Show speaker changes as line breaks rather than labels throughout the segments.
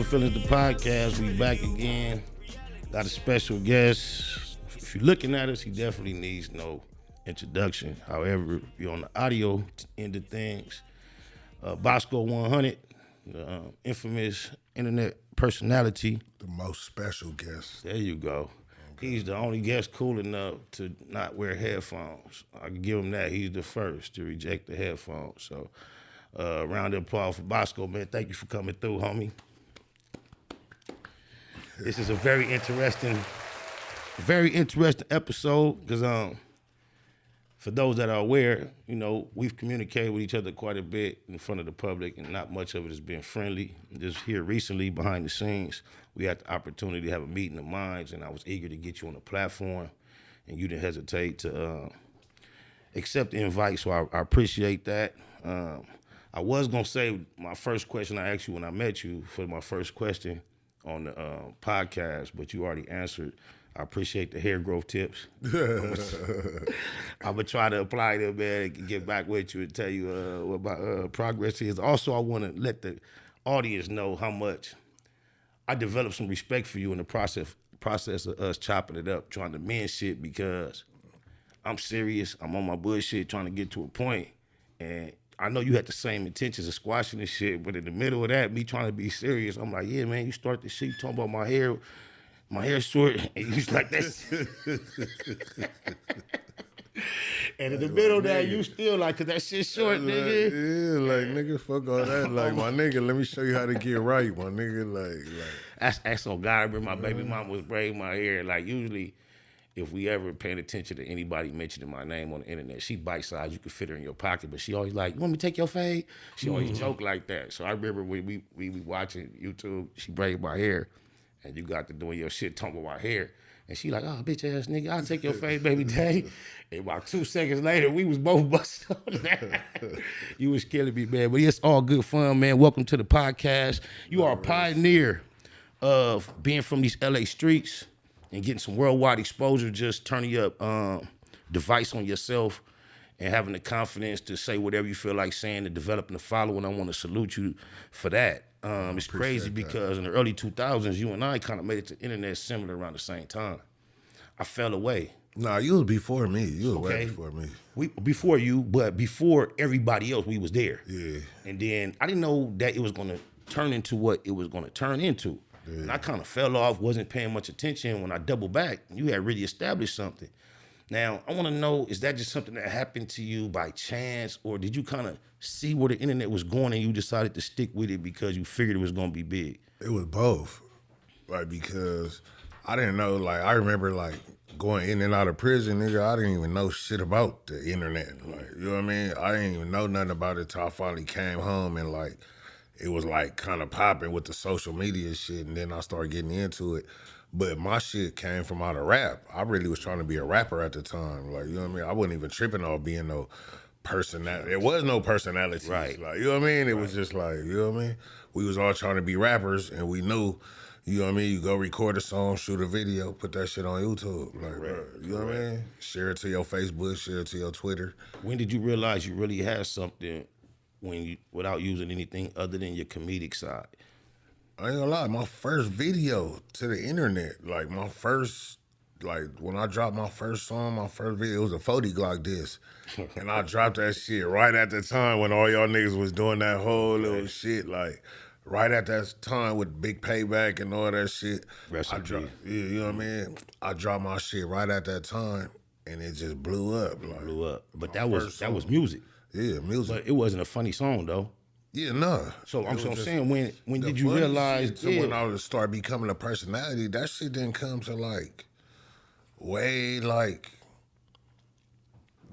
Feelinz, the podcast. We back again. Got a special guest. If you're looking at us, he definitely needs no introduction. However, if you're on the audio end of things, Boskoe100, the infamous internet personality.
The most special guest.
There you go. Okay. He's the only guest cool enough to not wear headphones. I can give him that. He's the first to reject the headphones. So, round of applause for Boskoe, man. Thank you for coming through, homie. This is a very interesting episode because for those that are aware, you know, we've communicated with each other quite a bit in front of the public, and not much of it has been friendly. Just here recently, behind the scenes, we had the opportunity to have a meeting of minds, and I was eager to get you on the platform, and you didn't hesitate to accept the invite, so I appreciate that. I was going to say my first question I asked you when I met you for my first question on the podcast, but you already answered. I appreciate the hair growth tips. I'm going to try to apply them, man, and get back with you and tell you what my progress is. Also, I want to let the audience know how much I developed some respect for you in the process of us chopping it up, trying to mend shit, because I'm serious. I'm on my bullshit trying to get to a point, and I know you had the same intentions of squashing this shit, but in the middle of that, me trying to be serious, I'm like, yeah, man, you start this shit, you talking about my hair short, and you was like, that's... And in the middle of that, you still like, cause that shit short, nigga.
Yeah, like, nigga, fuck all that. Like, my nigga, let me show you how to get right, my nigga. Like.
That's on God. I remember my baby mama was braiding my hair. Like, usually, if we ever paying attention to anybody mentioning my name on the internet, she bite-sized, you could fit her in your pocket, but she always like, you want me to take your fade? She always joke like that. So I remember when we watching YouTube, she braided my hair, and you got to doing your shit, talking about my hair. And she like, oh, bitch ass nigga, I'll take your fade, baby daddy. And about 2 seconds later, we was both busted on that. You was killing me, man. But it's all good fun, man. Welcome to the podcast. You are a pioneer of being from these LA streets and getting some worldwide exposure, just turning up device on yourself and having the confidence to say whatever you feel like saying and developing a following. I want to salute you for that. It's crazy because in the early 2000s, you and I kind of made it to the internet similar around the same time. I fell away.
Nah, you was before me. You was way before me.
Before you, but before everybody else, we was there.
Yeah.
And then I didn't know that it was going to turn into what it was going to turn into. Yeah. And I kind of fell off, wasn't paying much attention. When I doubled back, you had really established something. Now, I want to know, is that just something that happened to you by chance, or did you kind of see where the internet was going and you decided to stick with it because you figured it was going to be big?
It was both. Like, because I didn't know, like, I remember, like, going in and out of prison, nigga, I didn't even know shit about the internet. Like, you know what I mean? I didn't even know nothing about it till I finally came home and, like, it was, like, kind of popping with the social media shit, and then I started getting into it. But my shit came from out of rap. I really was trying to be a rapper at the time. Like, you know what I mean? I wasn't even tripping on being no personality. There was no personality.
Right.
Like, you know what I mean? It was just like, you know what I mean? We was all trying to be rappers, and we knew, you know what I mean? You go record a song, shoot a video, put that shit on YouTube. Like, bro, you know what I mean? Share it to your Facebook, share it to your Twitter.
When did you realize you really had something without using anything other than your comedic side?
I ain't gonna lie, my first video to the internet, like when I dropped my first song, my first video, it was a 40 Glock disc. And I dropped that shit right at the time when all y'all niggas was doing that whole little shit, like right at that time with Big Payback and all that shit. You know what I mean? I dropped my shit right at that time and it just blew up. Like,
But that was music.
Yeah, music.
But it wasn't a funny song though.
Yeah, no.
So I'm saying, when did you realize?
So when I would start becoming a personality, that shit didn't come to like way like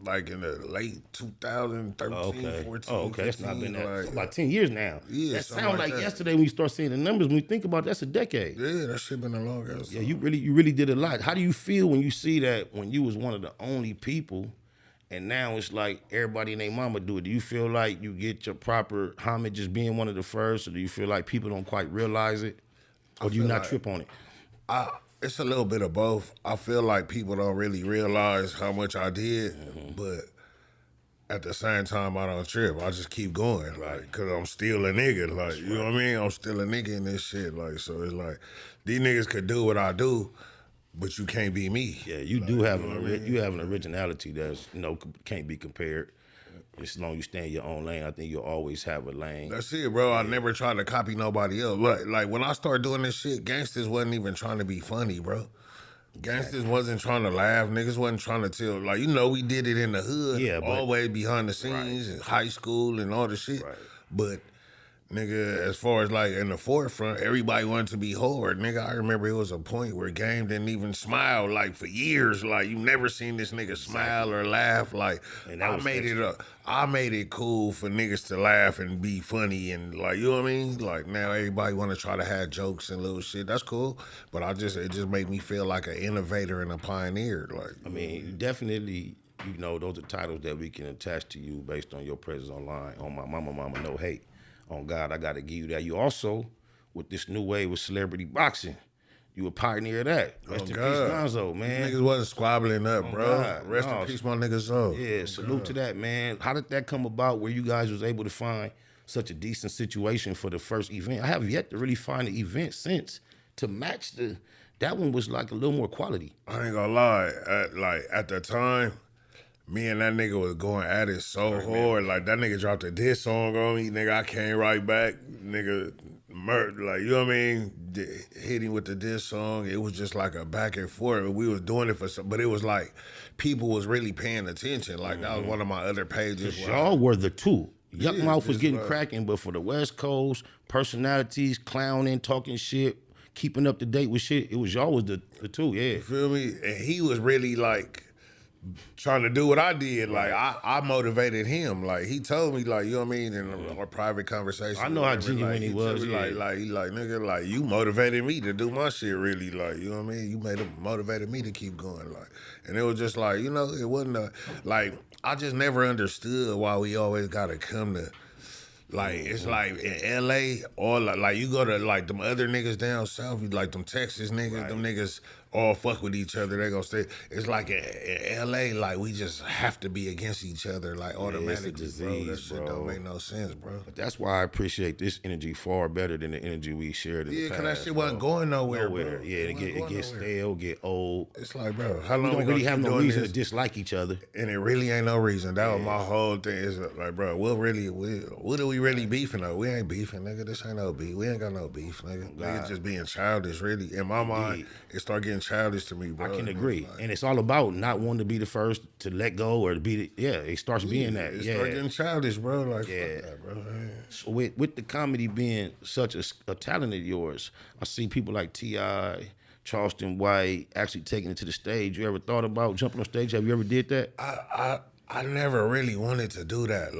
in the late 2013, 14,
Oh, okay.
15,
That's not been that.
like,
It's about 10 years now.
Yeah,
that sounds like
that.
Yesterday when you start seeing the numbers. When you think about it, that's a decade.
Yeah, that shit been a long ass time.
Yeah, you really did a lot. How do you feel when you see that when you was one of the only people? And now it's like everybody and their mama do it. Do you feel like you get your proper homage as being one of the first, or do you feel like people don't quite realize it? Or do you not trip on it?
It's a little bit of both. I feel like people don't really realize how much I did, but at the same time, I don't trip. I just keep going, like, cause I'm still a nigga, like, you know what I mean? I'm still a nigga in this shit, like, so it's like, these niggas could do what I do, but you can't be me.
Yeah, you
like,
do have you have an originality that's can't be compared. As long as you stay in your own lane, I think you'll always have a lane.
That's it, bro. I never tried to copy nobody else. Like when I started doing this shit, gangsters wasn't even trying to be funny, bro. Gangsters wasn't trying to laugh. Niggas wasn't trying to tell. Like, we did it in the hood.
Yeah, but,
always behind the scenes and high school and all the shit.
Right.
But, nigga, as far as like in the forefront, everybody wanted to be hard. Nigga, I remember it was a point where Game didn't even smile like for years. Like, you never seen this nigga smile or laugh. Like, I made it cool for niggas to laugh and be funny and like, you know what I mean? Like now everybody want to try to have jokes and little shit. That's cool, but it just made me feel like an innovator and a pioneer. Like,
I mean, definitely, those are titles that we can attach to you based on your presence online. On my mama, no hate. On God, I got to give you that. You also, with this new wave of celebrity boxing, you a pioneer of that. Rest in peace, Gonzo, man.
Niggas wasn't squabbling up, bro.
God.
Rest in peace, my niggas, though.
Yeah, salute to that, man. How did that come about where you guys was able to find such a decent situation for the first event? I have yet to really find an event since to match that one was like a little more quality.
I ain't gonna lie. At the time, me and that nigga was going at it so hard. Like, that nigga dropped a diss song on me. Nigga, I came right back. Nigga, like, you know what I mean? Hit him with the diss song. It was just like a back and forth. We was doing it but it was like people was really paying attention. Like, that was one of my other pages.
Y'all were the two. Yuck Mouth was getting cracking, but for the West Coast, personalities, clowning, talking shit, keeping up to date with shit, it was y'all was the two, yeah.
You feel me? And he was really like trying to do what I did. Like, I motivated him. Like, he told me, like, you know what I mean, in our private conversation.
I know how genuine he was.
He like, nigga, like, you motivated me to do my shit, really. Like, you know what I mean? You motivated me to keep going. Like, and it was just like, it wasn't like, I just never understood why we always got to come to, like, it's like in LA, or like you go to like them other niggas down south, you like them Texas niggas, them niggas all fuck with each other, they gonna stay. It's like in LA, like we just have to be against each other, like automatically, bro. That shit don't make no sense, bro.
But that's why I appreciate this energy far better than the energy we shared in the past.
Yeah, cause that shit wasn't going nowhere, bro.
Yeah, it gets stale, get old.
It's like, bro, how long
we don't really have no reason
this?
To dislike each other.
And it really ain't no reason. That was my whole thing. It's like, bro, what are we really beefing on? We ain't beefing, nigga. This ain't no beef. We ain't got no beef, nigga. Nigga just being childish, really. In my mind, it start getting childish to me, bro.
I can agree. And it's all about not wanting to be the first to let go or to be it starts being that.
It start getting childish, bro. Like,
fuck
that, bro.
So with the comedy being such a talent of yours, I see people like T.I., Charleston White actually taking it to the stage. You ever thought about jumping on stage? Have you ever did that?
I never really wanted to do that,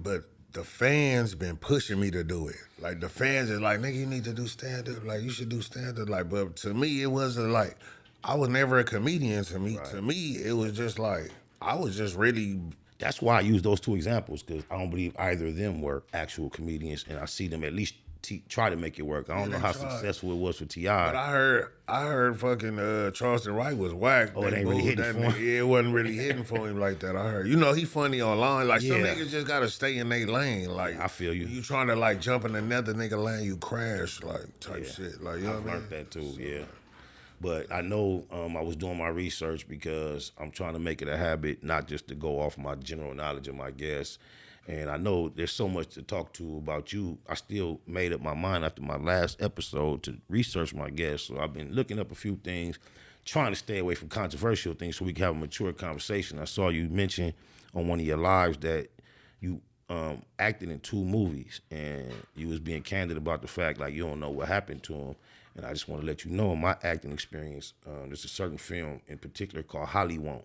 but the fans been pushing me to do it. Like, the fans is like, nigga, you need to do stand-up. Like, you should do stand-up. Like, but to me, it wasn't like, I was never a comedian. To me, it was just like, I was just really...
That's why I use those two examples, because I don't believe either of them were actual comedians, and I see them at least try to make it work. I don't know how successful it was for T.I.
But I heard fucking Charleston White was whack.
Oh, it ain't really hitting for him?
Yeah, it wasn't really hitting for him like that, I heard. He funny online. Like, some niggas just gotta stay in their lane. Like,
I feel you.
You trying to, like, jump in another nigga lane, you crash, like, type shit. Like, you know what I mean?
I've learned that too, yeah. But I know I was doing my research because I'm trying to make it a habit, not just to go off my general knowledge of my guests. And I know there's so much to talk to about you. I still made up my mind after my last episode to research my guests. So I've been looking up a few things, trying to stay away from controversial things so we can have a mature conversation. I saw you mention on one of your lives that you acted in 2 movies, and you was being candid about the fact, like, you don't know what happened to him. And I just want to let you know, in my acting experience, there's a certain film in particular called Hollywood.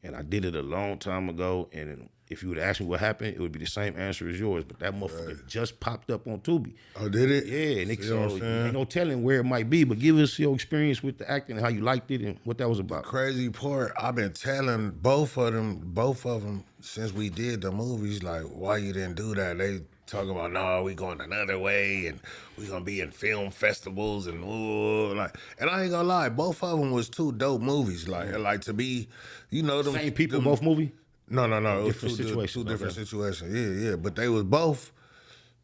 And I did it a long time ago, and if you would ask me what happened, it would be the same answer as yours. But that motherfucker just popped up on Tubi.
Oh, did it?
Yeah, and ain't no telling where it might be, but give us your experience with the acting and how you liked it and what that was about.
The crazy part, I've been telling both of them since we did the movies, like, why you didn't do that? They talking about, no, we going another way, and we gonna be in film festivals, and and I ain't gonna lie, both of them was 2 dope movies. Like to be, them
same people, both movie.
No. It was
Different situations.
two different situations. Yeah. But they was both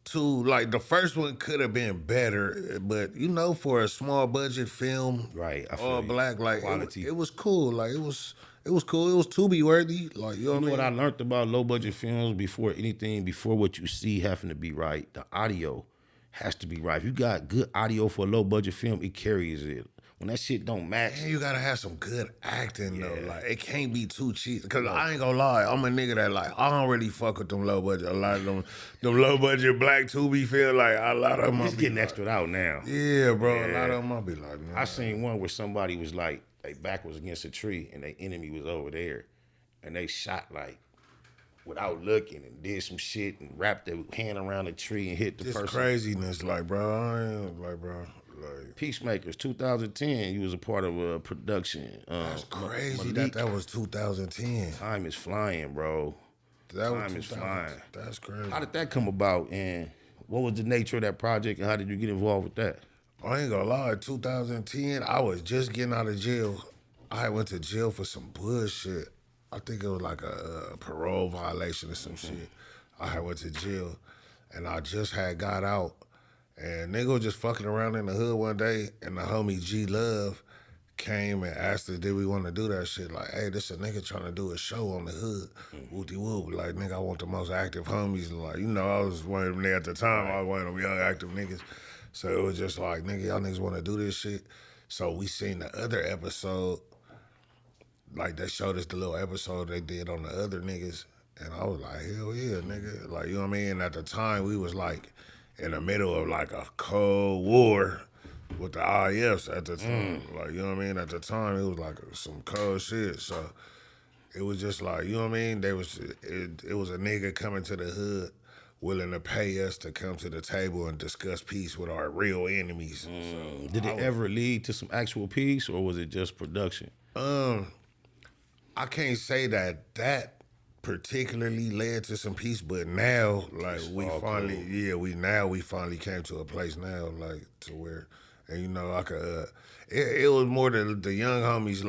two. Like the first one could have been better, but you know, for a small budget film,
Right, I feel
all
you.
black, like
Quality.
it was cool. Like it was cool. It was Tubi worthy. Like you know
You know
what I
what I
mean?
learned about low budget films before anything, before what you see having to be right, the audio has to be right. If you got good audio for a low budget film, it carries it. When that shit don't match,
And you gotta have some good acting though. Like it can't be too cheap. Cause I ain't gonna lie, I'm a nigga that like I don't really fuck with them low budget. A lot of them low budget black Tubi feel like a lot of them.
it's getting extra out now.
Yeah, bro. A lot of them I'll be like, man.
I seen one where somebody was like, their back was against a tree and their enemy was over there, and they shot like without looking and did some shit and wrapped their hand around the tree and hit the
This
person.
craziness, like, bro. I ain't like, bro. Like,
Peacemakers, 2010, you was a part of a production.
that's crazy
Malik.
that was 2010.
Time is flying, bro.
That was
Time is
2000.
flying.
That's crazy.
How did that come about, and what was the nature of that project, and how did you get involved with that?
I ain't gonna lie, 2010, I was just getting out of jail. I went to jail for some bullshit. I think it was like a parole violation or some shit. I went to jail, and I just had got out. And nigga was just fucking around in the hood one day, and the homie G Love came and asked us, did we want to do that shit? Like, hey, this a nigga trying to do a show on the hood. Whoopty whoop. Like, nigga, I want the most active homies. And like, you know, I was one of them at the time. I was one of them young active niggas. So it was just like, nigga, y'all niggas want to do this shit. So we seen the other episode. Like, they showed us the little episode they did on the other niggas. And I was like, hell yeah, nigga. Like, you know what I mean? And at the time, we was like in the middle of like a Cold War with the IFs at the time. Like, you know what I mean? At the time, it was like some cold shit. So it was just like, you know what I mean? It was a nigga coming to the hood willing to pay us to come to the table and discuss peace with our real enemies. So
Did it ever lead to some actual peace, or was it just production?
I can't say that particularly led to some peace, but now, like, we finally, we finally came to a place now, like, to where, and you know, I could, it was more the young homies,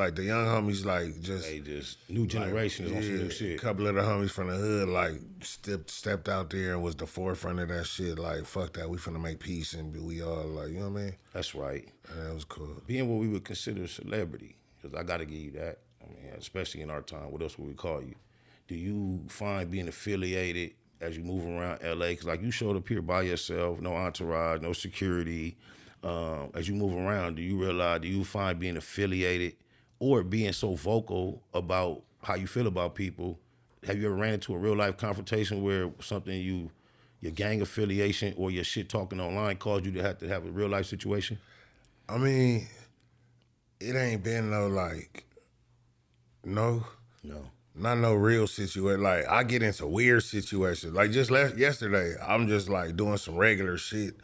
like, just.
Hey, just new generation is on some new shit.
A couple of the homies from the hood, like, stepped out there and was the forefront of that shit, like, fuck that, we finna make peace, and we all, like, you know what I mean?
That's right.
And that was cool.
Being what we would consider a celebrity, because I got to give you that. I mean, especially in our time, what else would we call you? Do you find being affiliated as you move around LA? Because like you showed up here by yourself, no entourage, no security. As you move around, do you find being affiliated or being so vocal about how you feel about people? Have you ever ran into a real life confrontation where something your gang affiliation or your shit talking online caused you to have a real life situation?
I mean, it ain't been no. Not no real situation. Like, I get into weird situations. Like, just yesterday, I'm just, like, doing some regular shit,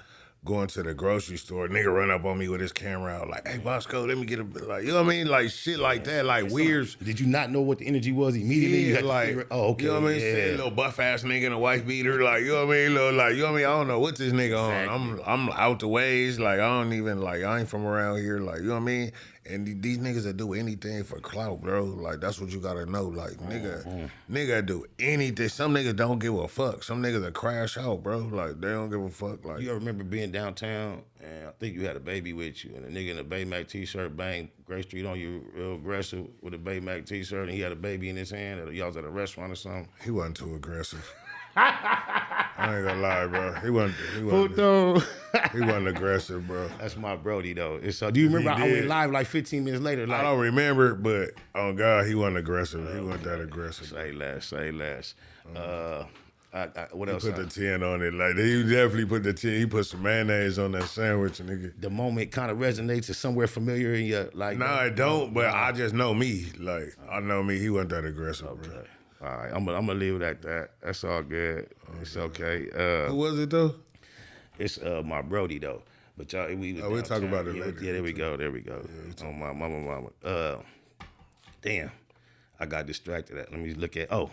going to the grocery store. Nigga run up on me with his camera out, like, hey, Boskoe, let me get a, like, you know what I mean? Like, shit like that, like, weird.
Did you not know what the energy was immediately? You had to figure it- okay.
You know what I mean?
Yeah.
Little buff-ass nigga in a wife beater, like, you know what I mean? Little, like, you know what I mean? I don't know what this nigga on. I'm out the ways, like, I don't even, like, I ain't from around here, like, you know what I mean? And these niggas that do anything for clout, bro. Like, that's what you gotta know. Like, nigga do anything. Some niggas don't give a fuck. Some niggas that crash out, bro. Like, they don't give a fuck. Like,
You ever remember being downtown and I think you had a baby with you and a nigga in a Bay Mac t-shirt banged Grace Street on you real aggressive with a Bay Mac t-shirt and he had a baby in his hand and y'all was at a restaurant or something?
he wasn't too aggressive. I ain't gonna lie, bro. He wasn't aggressive, bro.
That's my Brody though. Do you remember I went live like 15 minutes later? Like,
I don't remember, but oh God, he wasn't aggressive. He wasn't that aggressive.
Say less. What else?
Put the 10 on it. Like, he definitely put the 10. He put some mayonnaise on that sandwich, nigga.
The moment kind of resonates. It's somewhere familiar in your like.
Nah, it don't, but I just know me. Like, I know me. He wasn't that aggressive, bro.
All right, I'm gonna leave it at that. That's all good. It's okay.
Who was it, though?
It's my Brody though. But y'all,
we'll talk about it later.
Yeah, there we go. Yeah, oh my mama. Damn, I got distracted. Let me look at. Oh,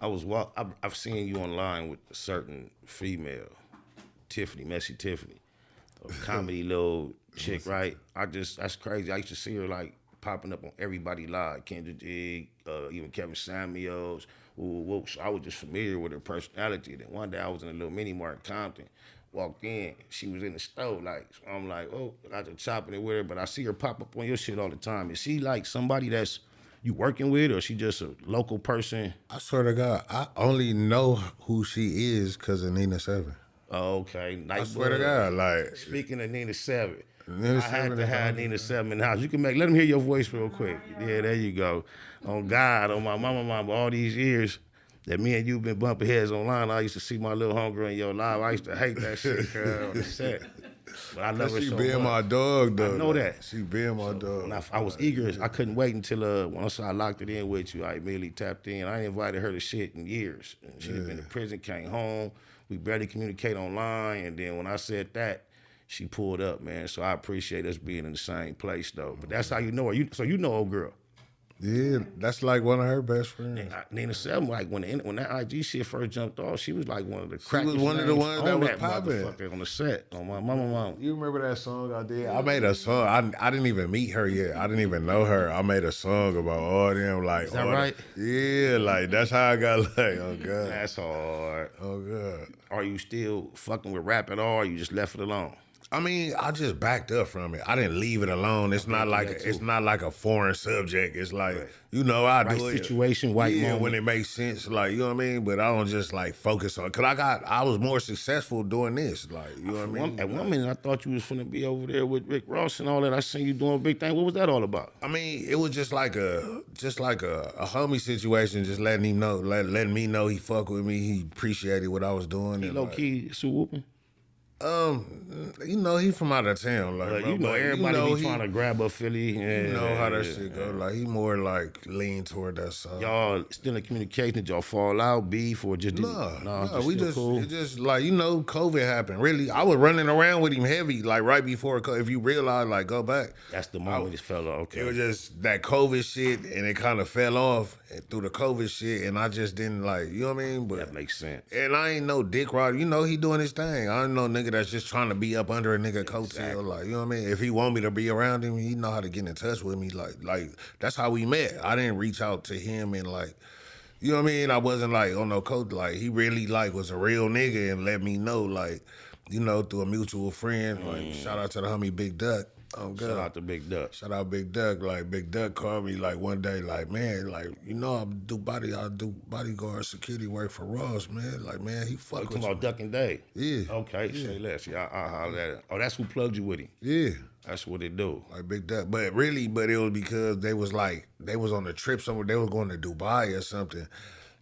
I've seen you online with a certain female, Tiffany, Messy Tiffany, a comedy little chick, right? That's crazy. I used to see her like popping up on everybody live. Kendra Jig, even Kevin Samuels. So I was just familiar with her personality. Then one day I was in a little mini mart in Compton. Walked in, she was in the stove, like, so I'm like, oh, I got to chopping it with her, but I see her pop up on your shit all the time. Is she like somebody that's you working with, or she just a local person?
I swear to God, I only know who she is because of Nina 7.
Oh, okay.
I swear to God, like.
Speaking of Nina 7,
Nina
I had
7
to
is
have
on
Nina 7 in the house. You can let them hear your voice real quick. Yeah, there you go. On God, on my mama, all these years that me and you been bumping heads online, I used to see my little homegirl in your live. I used to hate that shit, girl, on the set. But I love her
She
so
being
much.
my dog, though.
I know that.
She being my dog.
When I was eager. I couldn't wait until once I locked it in with you, I immediately tapped in. I ain't invited her to shit in years. She had been in prison, came home. We barely communicate online. And then when I said that, she pulled up, man. So I appreciate us being in the same place, though. But that's how you know her. So you know old girl.
Yeah, that's like one of her best friends.
Nina 7, like when that IG shit first jumped off, she was like one of the
She was
crackiest
one of the
names
ones
on
that was
that
popping.
motherfucker on the set. On my mama.
You remember that song I did? I made a song. I didn't even meet her yet. I didn't even know her. I made a song about all them. Like,
Is that right?
Yeah, like that's how I got like, oh God.
That's hard.
Oh God.
Are you still fucking with rap at all, or you just left it alone?
I mean, I just backed up from it. I didn't leave it alone. It's not like a foreign subject. It's like, you know, I do it.
Situation, white moment.
When it makes sense, like, you know what I mean? But I don't just like focus on it. Cause I was more successful doing this. Like, you know what I mean?
At one minute, I thought you was finna be over there with Rick Ross and all that. I seen you doing a big thing. What was that all about?
I mean, it was just like a homie situation, just letting him know, letting me know he fuck with me. He appreciated what I was doing.
He low key Sue whooping.
You know, he from out of town, like
you know, everybody be trying to grab a Philly.
You know how that shit go. Like he more like lean toward that side.
Y'all still in communication? Did y'all fall out, beef, or just
no? We just
cool?
It just like, you know, COVID happened. Really, I was running around with him heavy, like right before. If you realize, like, go back.
That's the moment it fell off. Okay,
it was just that COVID shit, and it kind of fell off through the COVID shit, and I just didn't like, you know what I mean? But
that makes sense.
And I ain't no dick rod. You know, he doing his thing. I ain't no nigga that's just trying to be up under a nigga coattail. Like, you know what I mean? If he want me to be around him, he know how to get in touch with me. Like that's how we met. I didn't reach out to him and like, you know what I mean? I wasn't like on no coat. Like he really like was a real nigga and let me know, like, you know, through a mutual friend. Like shout out to the homie Big Duck. Oh, God.
Shout out to Big Duck.
Shout out Big Duck. Like Big Duck called me like one day, like, man, like, you know, I do bodyguard security work for Ross, man. Like, man, he fuck with
you. Talking about Duck and Day.
Yeah.
Okay, say less. Yeah, I holler at it. Oh, that's who plugged you with him.
Yeah.
That's what they do.
Like Big Duck. But it was because they was on a trip somewhere. They was going to Dubai or something.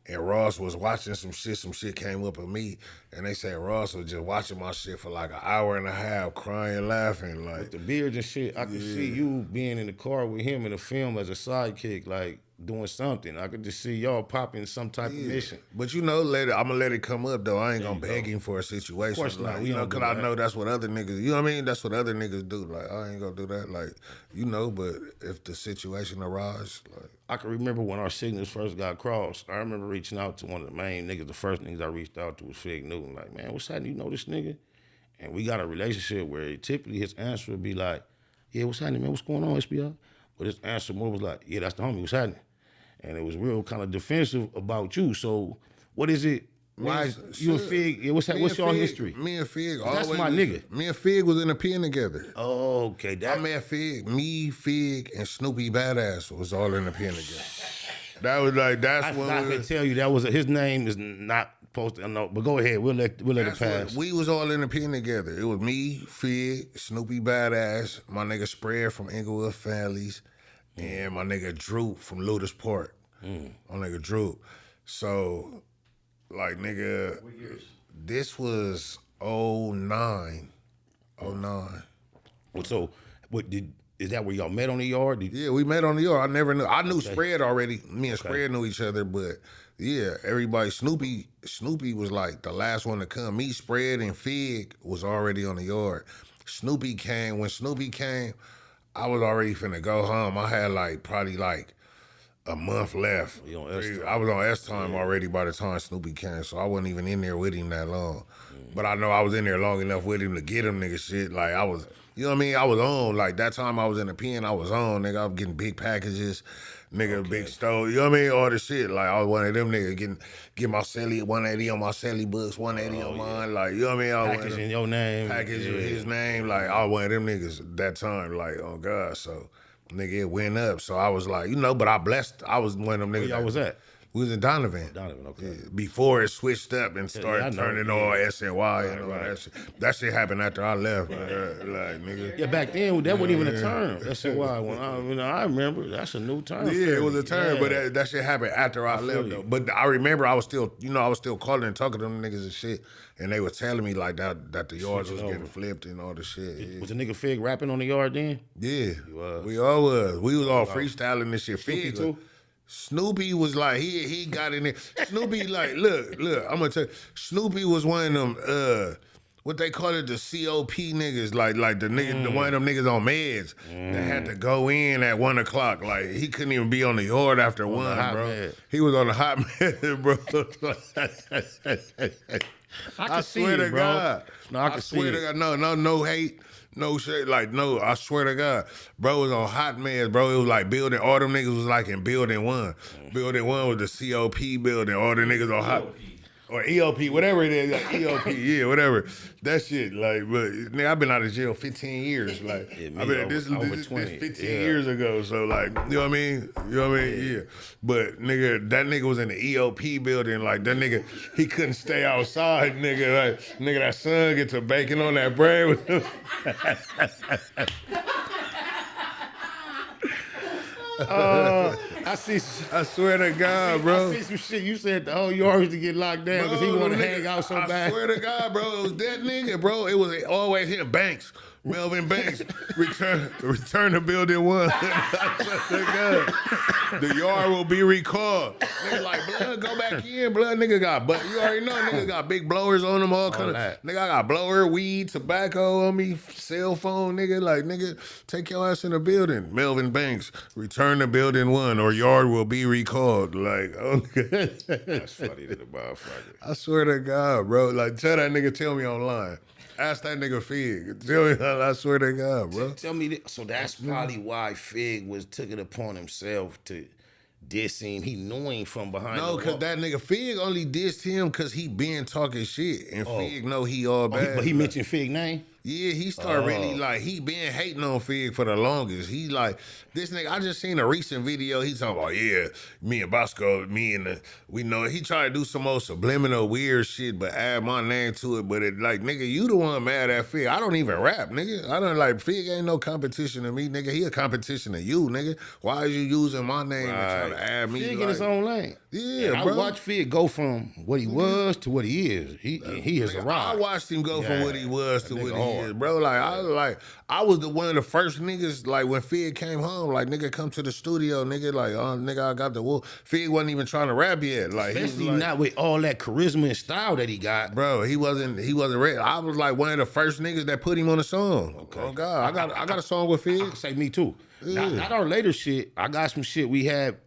And Ross was watching some shit came up with me, and they said Ross was just watching my shit for like an hour and a half, crying, laughing. Like
with the beards and shit, I could see you being in the car with him in the film as a sidekick, like doing something. I could just see y'all popping some type of mission.
But you know, I'm gonna let it come up though. I ain't gonna beg him for a situation.
Of course not.
You know, cause I know that's what other niggas, you know what I mean? That's what other niggas do. Like, I ain't gonna do that. Like, you know, but if the situation arises, like.
I can remember when our signals first got crossed. I remember reaching out to one of the main niggas. The first niggas I reached out to was Fig Newton. Like, man, what's happening? You know this nigga? And we got a relationship where typically his answer would be like, yeah, what's happening, man? What's going on, SBR? But his answer more was like, yeah, that's the homie. What's happening? And it was real kind of defensive about you. So what is it? Why is you and Fig, what's y'all history?
Me and Fig
that's my nigga.
Me and Fig was in a pen together.
Oh, okay.
I met Fig, me, Fig, and Snoopy BasAzz was all in a pen together. That was like, that's when
I can tell you that was his name is not supposed to know, but go ahead, we'll let it pass.
We was all in the pen together. It was me, Fig, Snoopy BasAzz, my nigga Spread from Inglewood Families, and my nigga Droop from Ludus Park. My nigga Droop. So, like, nigga, this was 09. 09.
So, is that where y'all met on the yard?
Yeah, we met on the yard. I never knew. I knew Spread already. Me and Spread knew each other, but yeah, everybody. Snoopy was like the last one to come. Me, Spread, and Fig was already on the yard. Snoopy came. When Snoopy came, I was already finna go home. I had like probably like a month left.
You on S-Time.
I was on S-Time already by the time Snoopy came, so I wasn't even in there with him that long. But I know I was in there long enough with him to get him nigga shit. Like I was, you know what I mean? I was on. Like that time I was in the pen, I was on, nigga. I was getting big packages, nigga, big stove. You know what I mean? All the shit. Like I was one of them niggas getting my celly 180 on my celly books, 180 on mine. Like, you know what I mean? I was
Package in your name.
Package with his name. Like I was one of them niggas that time. Like, oh God. So nigga, it went up. So I was like, you know, but I was one of them niggas.
Where y'all was at?
We was in Donovan.
Okay.
Yeah, before it switched up and started turning all SNY and all that shit. That shit happened after I left. Like, nigga.
Yeah, back then, that wasn't even a term. That's why I remember. That's a new term.
Yeah, it was a term, but that shit happened after I left, though. But I remember I was still calling and talking to them niggas and shit. And they were telling me like that the yards was getting flipped and all the shit. Yeah.
Was the nigga Fig rapping on the yard then?
Yeah, we all was. We was all freestyling this shit.
Fig too?
Snoopy was like, he got in there. Snoopy like, look, I'm gonna tell you, Snoopy was one of them, what they call it, the COP niggas, like the nigga, the one of them niggas on meds that had to go in at 1 o'clock. Like he couldn't even be on the yard after 1, bro.
Med.
He was on the hot med, bro. I swear to God.
No, I swear to
God. No hate. No shit, like, no, I swear to God. Bro was on hot meds, bro. It was like building, all them niggas was like in building 1. Building 1 was the COP building, all the niggas on hot, or EOP, whatever it is, like EOP, yeah, whatever. That shit, like, but nigga, I've been out of jail 15 years, like,
Yeah,
I've been this 15 years ago, so like, you know what I mean? You know what I mean? Yeah. But nigga, that nigga was in the EOP building, like, that nigga, he couldn't stay outside, nigga, like, nigga, that son get to baking on that bread with him. I swear to God, bro.
I see some shit. You said the whole yard used to get locked down because he wanted to hang out so bad.
I swear to God, bro, it was that nigga, bro. It was always him, Banks. Melvin Banks, return to building 1. I swear to God. The yard will be recalled. Nigga like, blood, go back in, blood. Nigga got, but you already know, nigga got big blowers on them, all kind of. Nigga, I got blower, weed, tobacco on me, cell phone, nigga. Like, nigga, take your ass in the building. Melvin Banks, return to building 1, or yard will be recalled. Like, okay.
That's funny to the motherfucker.
I swear to God, bro. Like, tell that nigga, tell me online. Ask that nigga Fig. Tell me, I swear to God, bro.
Tell me that. So that's probably why Fig took it upon himself to diss him. He knew him from behind.
No, because that nigga Fig only dissed him because he been talking shit. And Fig know he all bad.
But he mentioned Fig name?
Yeah, he started really like, he been hating on Fig for the longest. He like, this nigga, I just seen a recent video, he talking about, yeah, me and Boskoe, we know, he tried to do some more subliminal weird shit, but add my name to it, but it like, nigga, you the one mad at Fig. I don't even rap, nigga. I don't like, Fig ain't no competition to me, nigga. He a competition to you, nigga. Why are you using my name and trying to add me?
Fig in his own lane.
Yeah,
bro. I watched Fig go from what he was to what he is. He has arrived.
I watched him go from what he was to what he is, bro. I was the one of the first niggas, like when Fig came home, like nigga come to the studio, nigga, like, oh nigga, I got the wool. Fig wasn't even trying to rap yet. Like,
especially not with all that charisma and style that he got.
Bro, he wasn't ready. I was like one of the first niggas that put him on the song. Okay. Oh God, I got a song with Fig.
I say me too. Yeah. Not our later shit. I got some shit we had.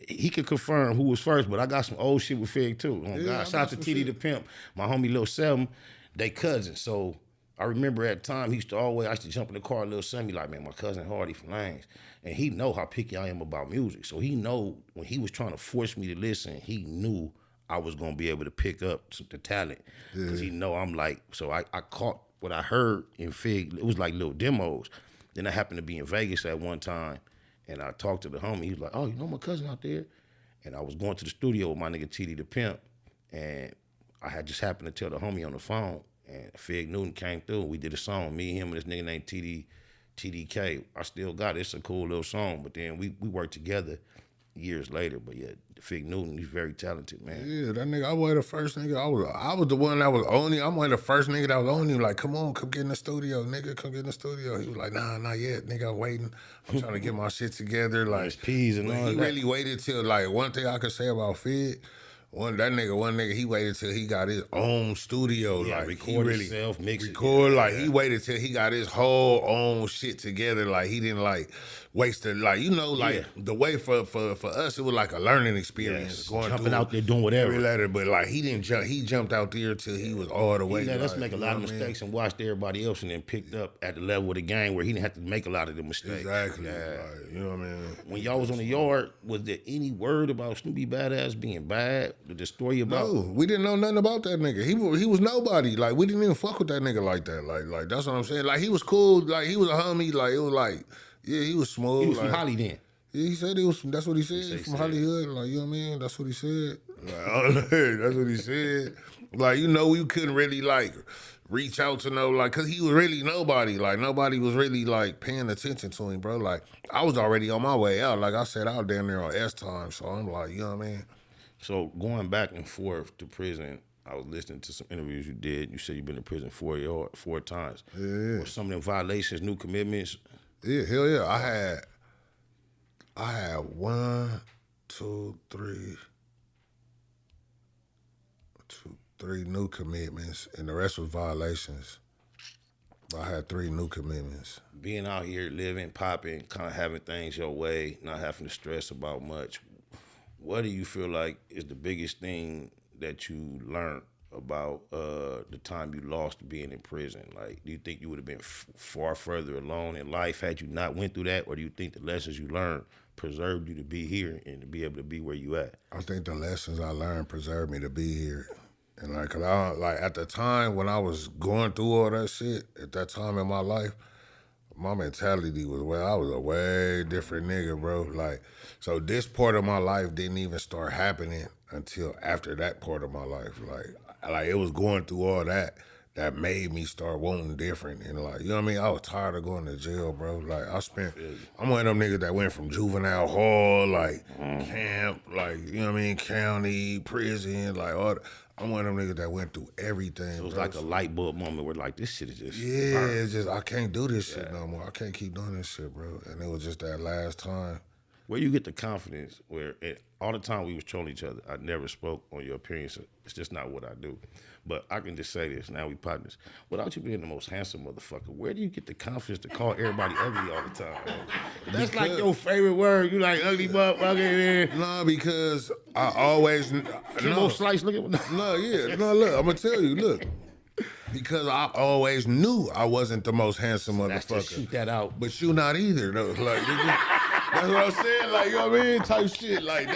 He could confirm who was first, but I got some old shit with Fig too. Oh God, shout out to TD the Pimp, my homie Lil 7, they cousins. So I remember at the time, I used to jump in the car, Lil 7, be like, man, my cousin Hardy from Lanes. And he know how picky I am about music. So he know when he was trying to force me to listen, he knew I was going to be able to pick up the talent. Because he know I'm like, so I caught what I heard in Fig. It was like little demos. Then I happened to be in Vegas at one time, and I talked to the homie. He was like, oh, you know my cousin out there? And I was going to the studio with my nigga TD the Pimp, and I had just happened to tell the homie on the phone, and Fig Newton came through. We did a song, me, him, and this nigga named TDK. I still got it. It's a cool little song, but then we worked together years later. But yeah, Fig Newton, he's very talented, man.
Yeah, that nigga, I was the first nigga. I was the one that was on him. I'm one of the first nigga that was on him. Like, come on, come get in the studio, nigga, come get in the studio. He was like, nah, not yet, nigga, I'm waiting. I'm trying to get my shit together. Like,
peas and all that.
He really waited till, like, one thing I could say about Fig, One nigga, he waited till he got his own studio.
Yeah,
like
record
he really
himself, mix it.
record. Like he waited till he got his whole own shit together. Like he didn't like waste it. Like the way for us, it was like a learning experience.
Going jumping out there doing whatever.
Every letter, but like he didn't jump. He jumped out there till he was all the way.
He let us make a lot of mistakes and watched everybody else, and then picked up at the level of the game where he didn't have to make a lot of the mistakes.
Exactly. Like, you know what I mean?
When y'all was on the yard, was there any word about Snoopy BasAzz being bad? The story about?
No, we didn't know nothing about that nigga. He was nobody. Like we didn't even fuck with that nigga like that. Like that's what I'm saying. Like he was cool. Like he was a homie. Like it was like he was smooth.
He was
like,
from Holly then.
Yeah, he said that's what he said. He from Hollywood. Like, you know what I mean? That's what he said. Like, that's what he said. Like, we couldn't really like reach out to cause he was really nobody. Like nobody was really like paying attention to him, bro. Like I was already on my way out. Like I said, I was down there on S time. So I'm like, you know what I mean?
So going back and forth to prison, I was listening to some interviews you did. You said you've been to prison 4 times.
Yeah.
Were some of them violations, new commitments?
Yeah, hell yeah. I had 1, 2, 3 new commitments, and the rest was violations. But I had 3 new commitments.
Being out here, living, popping, kind of having things your way, not having to stress about much. What do you feel like is the biggest thing that you learned about the time you lost being in prison? Like, do you think you would have been far further along in life had you not went through that, or do you think the lessons you learned preserved you to be here and to be able to be where you at?
I think the lessons I learned preserved me to be here. And like, cause at the time when I was going through all that shit, at that time in my life, my mentality was, I was a way different nigga, bro. Like, so this part of my life didn't even start happening until after that part of my life. Like it was going through all that made me start wanting different. And like, you know what I mean? I was tired of going to jail, bro. Like I'm one of them niggas that went from juvenile hall, like camp, like, you know what I mean? County, prison, like all that. I'm one of them niggas that went through everything.
So it was like a light bulb moment where like, this shit is just
it's just, I can't do this shit no more. I can't keep doing this shit, bro. And it was just that last time.
Where you get the confidence where all the time we was trolling each other, I never spoke on your appearance. It's just not what I do. But I can just say this, now we partners. Without you being the most handsome motherfucker, where do you get the confidence to call everybody ugly all the time? That's like your favorite word. You like ugly motherfucker.
No, because I always...
Kimbo Slice, look at...
look, I'm going to tell you, look. Because I always knew I wasn't the most handsome motherfucker.
That's to shoot that out.
But you not either, though. Like, that's what I'm saying. Like, you know what I mean? Type shit. Like,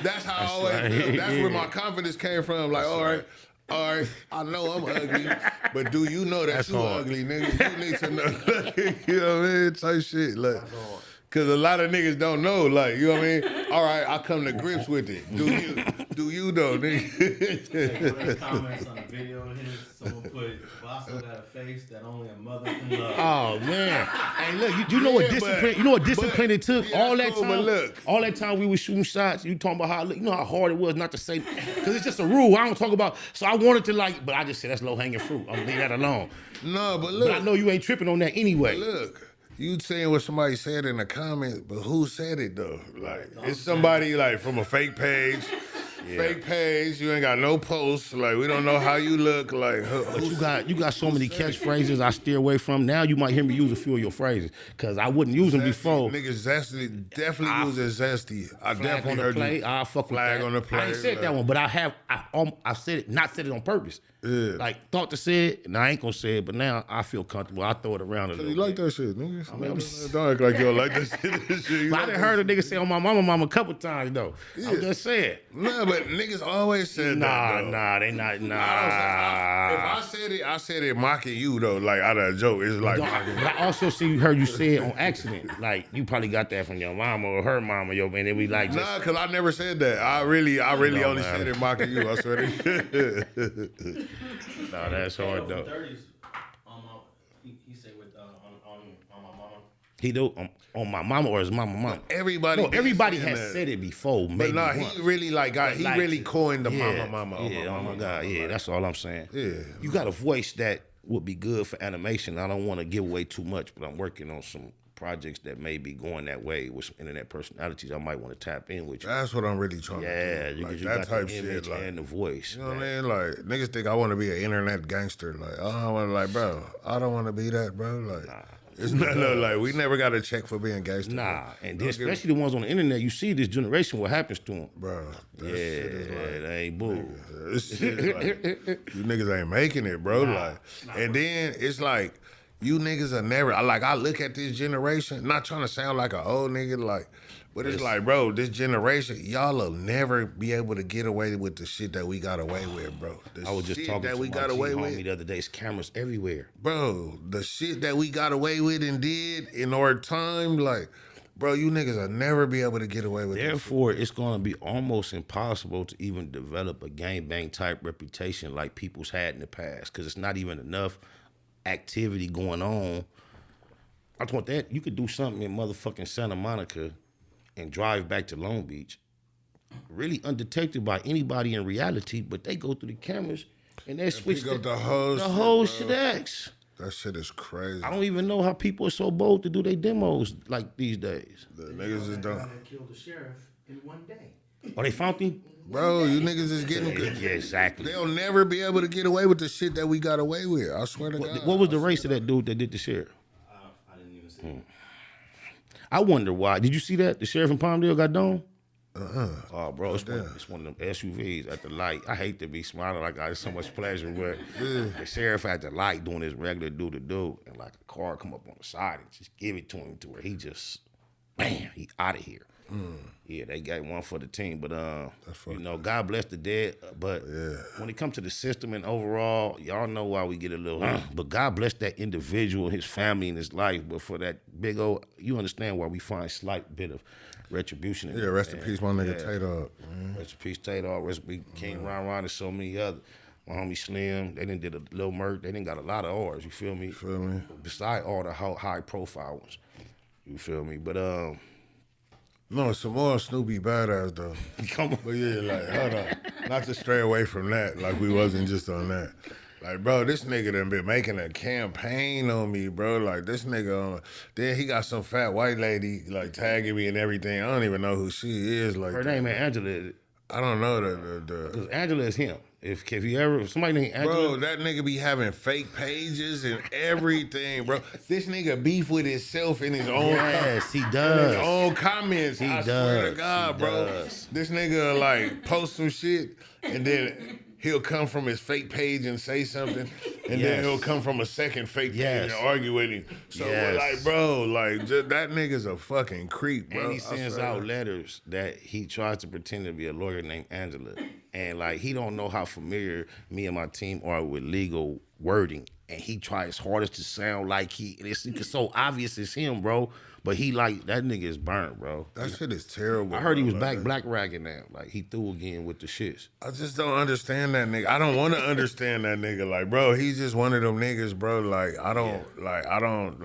that's how I always feel. That's where my confidence came from. Like, all right, I know I'm ugly, but do you know that you ugly, nigga? You need to know. You know what I mean? Type shit. Like, because a lot of niggas don't know. Like, you know what I mean? All right, I come to grips with it. Do you though, nigga?
Comments on the video here, someone put, Boskoe got a face that only a mother can love.
Oh man! Hey, look, you know what discipline? You know what discipline it took? All that time, all that time we were shooting shots. You talking about how you know how hard it was not to say, because it's just a rule. I don't talk about. So I wanted to but I just said that's low hanging fruit. I'm gonna leave that alone.
No, but look,
but I know you ain't tripping on that anyway.
Look. You saying what somebody said in the comments, but who said it though? Like, it's somebody like from a fake page. Fake page, you ain't got no posts. Like, we don't know how you look. Like,
but you got so many catchphrases I steer away from. Now you might hear me use a few of your phrases because I wouldn't use them before.
Niggas zesty, definitely use zesty. I definitely heard
play.
you.
I fuck with
flag
that.
on the play.
I ain't said that one, but I said it, not said it on purpose.
Yeah.
Like thought to say it, and I ain't gonna say it, but now I feel comfortable. I throw it around a little.
You like that shit, nigga? Don't act like you don't like that shit.
I done heard a nigga say on my mama a couple times though. Yeah. I'm just saying.
Nah, but niggas always said that.
Nah, they not. Nah.
If I said it mocking you though, like out of a joke. It's like.
But I also heard you say it on accident. Like you probably got that from your mama or her mama, yo, man. And we like.
Nah, cause I never said that. I really only said it mocking you. I swear to you.
Nah, that's hard though.
30s, he said with on my mama.
He do on my mama or his mama.
Everybody
has said it before.
But nah, he really really coined the mama.
Yeah, oh my God, yeah, that's all I'm saying.
Yeah,
you got a voice that would be good for animation. I don't want to give away too much, but I'm working on some projects that may be going that way with some internet personalities. I might want to tap in with you.
That's what I'm really trying
Yeah,
to do.
you,
Like,
you
that
got
type
the
shit,
image
like,
and the voice.
you know what I mean? Like, niggas think I want to be an internet gangster. Like, I don't want to, like, bro, I don't want to be that, bro. Like, it's not, no, like, we never got a check for being gangster.
Nah,
bro.
and then especially the ones on the internet, you see this generation, what happens to them.
Bro, that
Yeah,
shit is like,
that ain't boo.
this shit is like, you niggas ain't making it, bro. Like, and then it's like, you niggas are never, I look at this generation, not trying to sound like an old nigga, like, but it's like, bro, this generation, y'all will never be able to get away with the shit that we got away with, bro. The
I was just
shit
talking
that
to
we
my
got away
homie
with.
the other day. It's cameras everywhere.
Bro, the shit that we got away with and did in our time, like, bro, you niggas will never be able to get away with
Therefore, it's going to be almost impossible to even develop a gangbang type reputation like people's had in the past, because it's not even enough activity going on. I thought that you could do something in motherfucking Santa Monica and drive back to Long Beach, really undetected by anybody in reality, but they go through the cameras and they switch
pick up the whole shit, bro.
shit.
That shit is crazy.
I don't even know how people are so bold to do their demos like these days.
The niggas is dumb.
That killed the sheriff in one day.
Oh, they found him?
Bro, you niggas is getting
Yeah, exactly.
They'll never be able to get away with the shit that we got away with. I swear to God.
What was the race of that dude that did the sheriff?
I didn't even see it.
I wonder why. Did you see that? The sheriff in Palmdale got done? Oh, bro, it's one of them SUVs at the light. I hate to be smiling like I had so much pleasure, but the sheriff at the light doing his regular do-to-do, and like a car come up on the side and just give it to him to where he just, bam, he out of here. Yeah, they got one for the team, but you know, God bless the dead. But when it comes to the system and overall, y'all know why we get a little. But God bless that individual, his family, and his life. But for that big old, you understand why we find slight bit of retribution.
Yeah, rest in peace, my nigga Tay-Dog.
Rest in peace, Tay-Dog. Rest in peace, King Ron, and so many others. My homie Slim, they done did a little murk. They done got a lot of R's. You feel me?
Feel me?
Beside all the high profile ones. You feel me? But
No, some more Snoopy BasAzz though.
come on.
But yeah, like, hold on. Not to stray away from that, like we wasn't just on that. Like, bro, this nigga done been making a campaign on me, bro. Like, this nigga, then he got some fat white lady, like, tagging me and everything. I don't even know who she is. Like,
Her name ain't Angela.
I don't know the
Because Angela is him. If somebody named Angela.
Bro, that nigga be having fake pages and everything, bro. This nigga beef with himself in his own
Yes, he
in
does.
his own comments.
He
I swear to
does.
God,
He
bro.
does.
This nigga like post some shit and then he'll come from his fake page and say something, and then he'll come from a second fake page and argue with him. So, like, bro, like, just, that nigga's a fucking creep, bro.
And he sends out letters that he tries to pretend to be a lawyer named Angela. And, like, he don't know how familiar me and my team are with legal wording. And he tries hardest to sound like it's so obvious it's him, bro. But he like, that nigga is burnt, bro.
That shit is terrible.
I heard he was
bro.
back black ragging now. Like, he threw again with the shits.
I just don't understand that nigga. I don't want to understand that nigga. Like, bro, he's just one of them niggas, bro. Like, I don't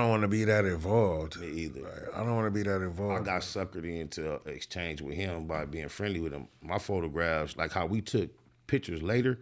want to be that involved.
Me either.
Like, I don't want to be that involved.
I got suckered into an exchange with him by being friendly with him. My photographs, like how we took pictures later,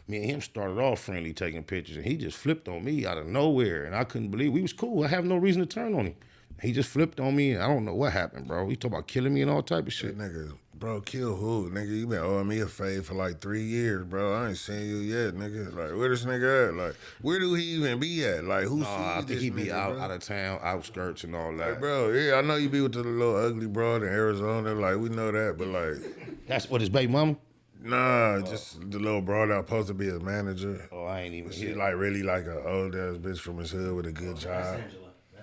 me and him started off friendly taking pictures, and he just flipped on me out of nowhere, and I couldn't believe we was cool. I have no reason to turn on him. He just flipped on me, and I don't know what happened, bro. He talking about killing me and all type of shit.
That nigga, bro, kill who? Nigga, you been owing me a fade for like 3 years, bro. I ain't seen you yet, nigga. Like, where this nigga at? Like, where do he even be at? Like, who sees
I think
this
he be
nigga,
out
bro?
of town, outskirts and all that.
Like, bro, yeah, I know you be with the little ugly broad in Arizona. Like, we know that, but like,
That's what his baby mama?
nah, just the little broad out supposed to be his manager.
Oh, I ain't even
She
here.
like really like a old ass bitch from his hood with a good job.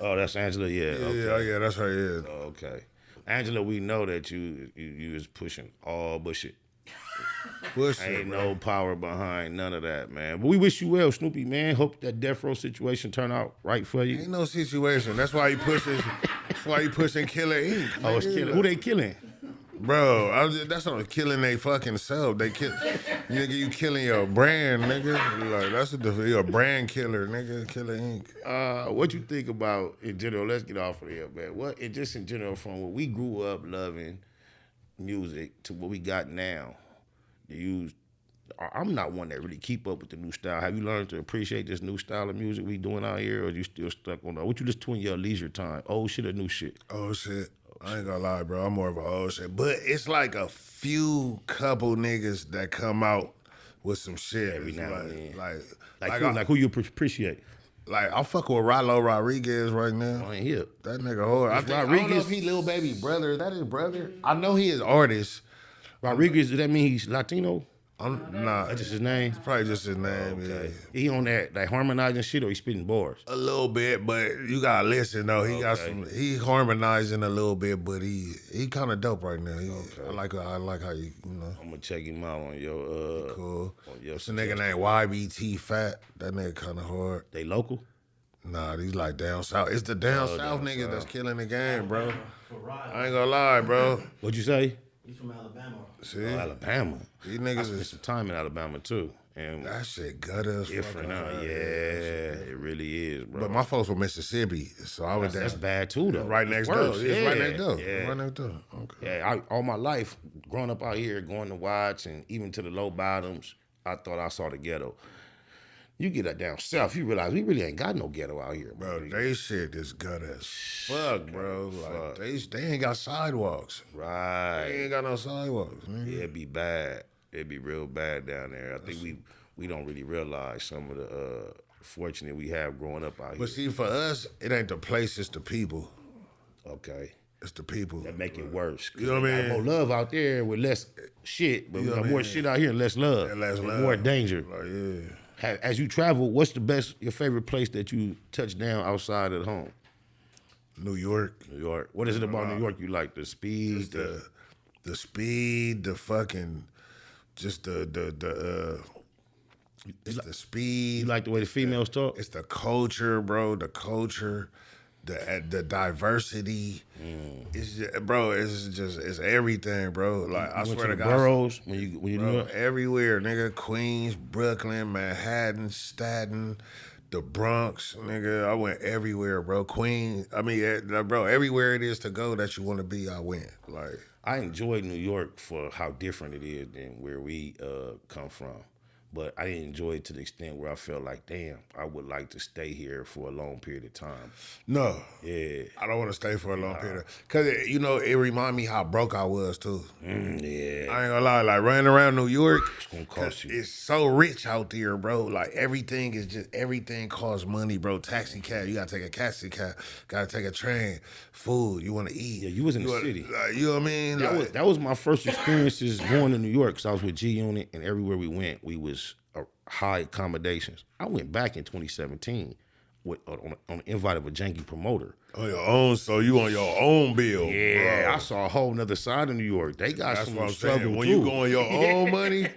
Oh, that's Angela? Yeah. Okay.
Yeah, oh yeah, that's her. Yeah.
Oh, okay. Angela, we know that you is pushing all bullshit.
Bullshit,
Ain't
bro.
no power behind none of that, man. But we wish you well, Snoopy, man. Hope that death row situation turn out right for you.
Ain't no situation. That's why he pushes. That's why he pushing Killer Inc.
Oh, it's
nigga.
killing. Who they killing?
Bro, that's not killing they fucking self. They kill, nigga. You killing your brand, nigga. Like that's you're a brand killer, nigga. Killer Inc.
What you think about in general? Let's get off of here, man. What and just in general, from what we grew up loving music to what we got now, to use I'm not one that really keep up with the new style. Have you learned to appreciate this new style of music we doing out here, or you still stuck on what you listen to in your leisure time? Old shit or new shit?
Old shit. I ain't gonna lie, bro. I'm more of an old shit. But it's like a few couple niggas that come out with some shit
Every now and then.
Like
who you appreciate?
Like, I'm fucking with Rilo Rodriguez right now.
I ain't here.
That nigga hard. I don't know if he Lil Baby brother. Is that his brother? I know he is artist.
Rodriguez, does that mean he's Latino?
Nah.
That's just his name?
It's probably just his name,
Okay.
yeah.
He on that harmonizing shit, or he spitting bars?
A little bit, but you gotta listen though. He harmonizing a little bit, but he kind of dope right now. I like how you know.
I'm gonna check him out on your
Cool.
On your
It's a nigga named YBT Fat. That nigga kind of hard.
They local?
Nah, these like down south. It's the down south niggas that's killing the game, bro.
For Rod,
I ain't gonna lie, bro.
What'd you say?
he's from Alabama.
See,
Alabama.
these
I
niggas
spent
is
some time in Alabama too, and
that shit gutter as
different.
fuck.
Yeah, it really is, bro.
But my folks from Mississippi, so I was there.
That's bad too, though.
Right next
It's
door.
worse.
It's right
Yeah,
next door.
yeah.
Right next door. Okay.
Yeah, all my life, growing up out here, going to Watts and even to the low bottoms, I thought I saw the ghetto. You get that down south, you realize we really ain't got no ghetto out here, bro.
Bro, they shit is gutter as fuck, bro. Like they ain't got sidewalks.
Right.
They ain't got no sidewalks, man.
Yeah, it'd be bad. It'd be real bad down there. I think we don't really realize some of the fortunate we have growing up out here.
But see, for us, it ain't the place, it's the people.
Okay.
It's the people.
That make it worse.
You know what I mean?
More love out there with less shit, but
You know
we got
what I
more
mean?
shit out here and less love.
And less love.
More danger.
Like, yeah.
As you travel, what's your favorite place that you touch down outside of home?
New York.
New York. What is it about New York you like? The speed,
The speed, the fucking, just the speed.
you like the way the females talk?
It's the culture, bro. The culture, the diversity. It's just, bro. It's everything, bro. Like I
You went
swear to
the
God,
boroughs when you New
bro,
York?
everywhere, nigga. Queens, Brooklyn, Manhattan, Staten, the Bronx, nigga. I went everywhere, bro. Queens. I mean, bro, everywhere it is to go that you want to be, I went. Like.
I enjoyed New York for how different it is than where we come from. But I didn't enjoy it to the extent where I felt like, damn, I would like to stay here for a long period of time.
No.
Yeah.
I don't want to stay for a long period. Because, you know, it remind me how broke I was, too.
Yeah.
I ain't gonna lie. Like, running around New York,
It's gonna cost you.
it's so rich out there, bro. Like, everything costs money, bro. Taxi cab, you gotta take a taxi cab. Gotta take a train. Food, you want to eat.
Yeah, you was in the city.
Like, you know what I mean?
That was my first experiences going to New York, because I was with G Unit, and everywhere we went, we was high accommodations. I went back in 2017 on the invite of a janky promoter.
On your own, so you on your own bill.
Yeah,
bro.
I saw a whole nother side of New York. They got
That's
some
what I'm
struggle
saying. When
too.
you go on your own money,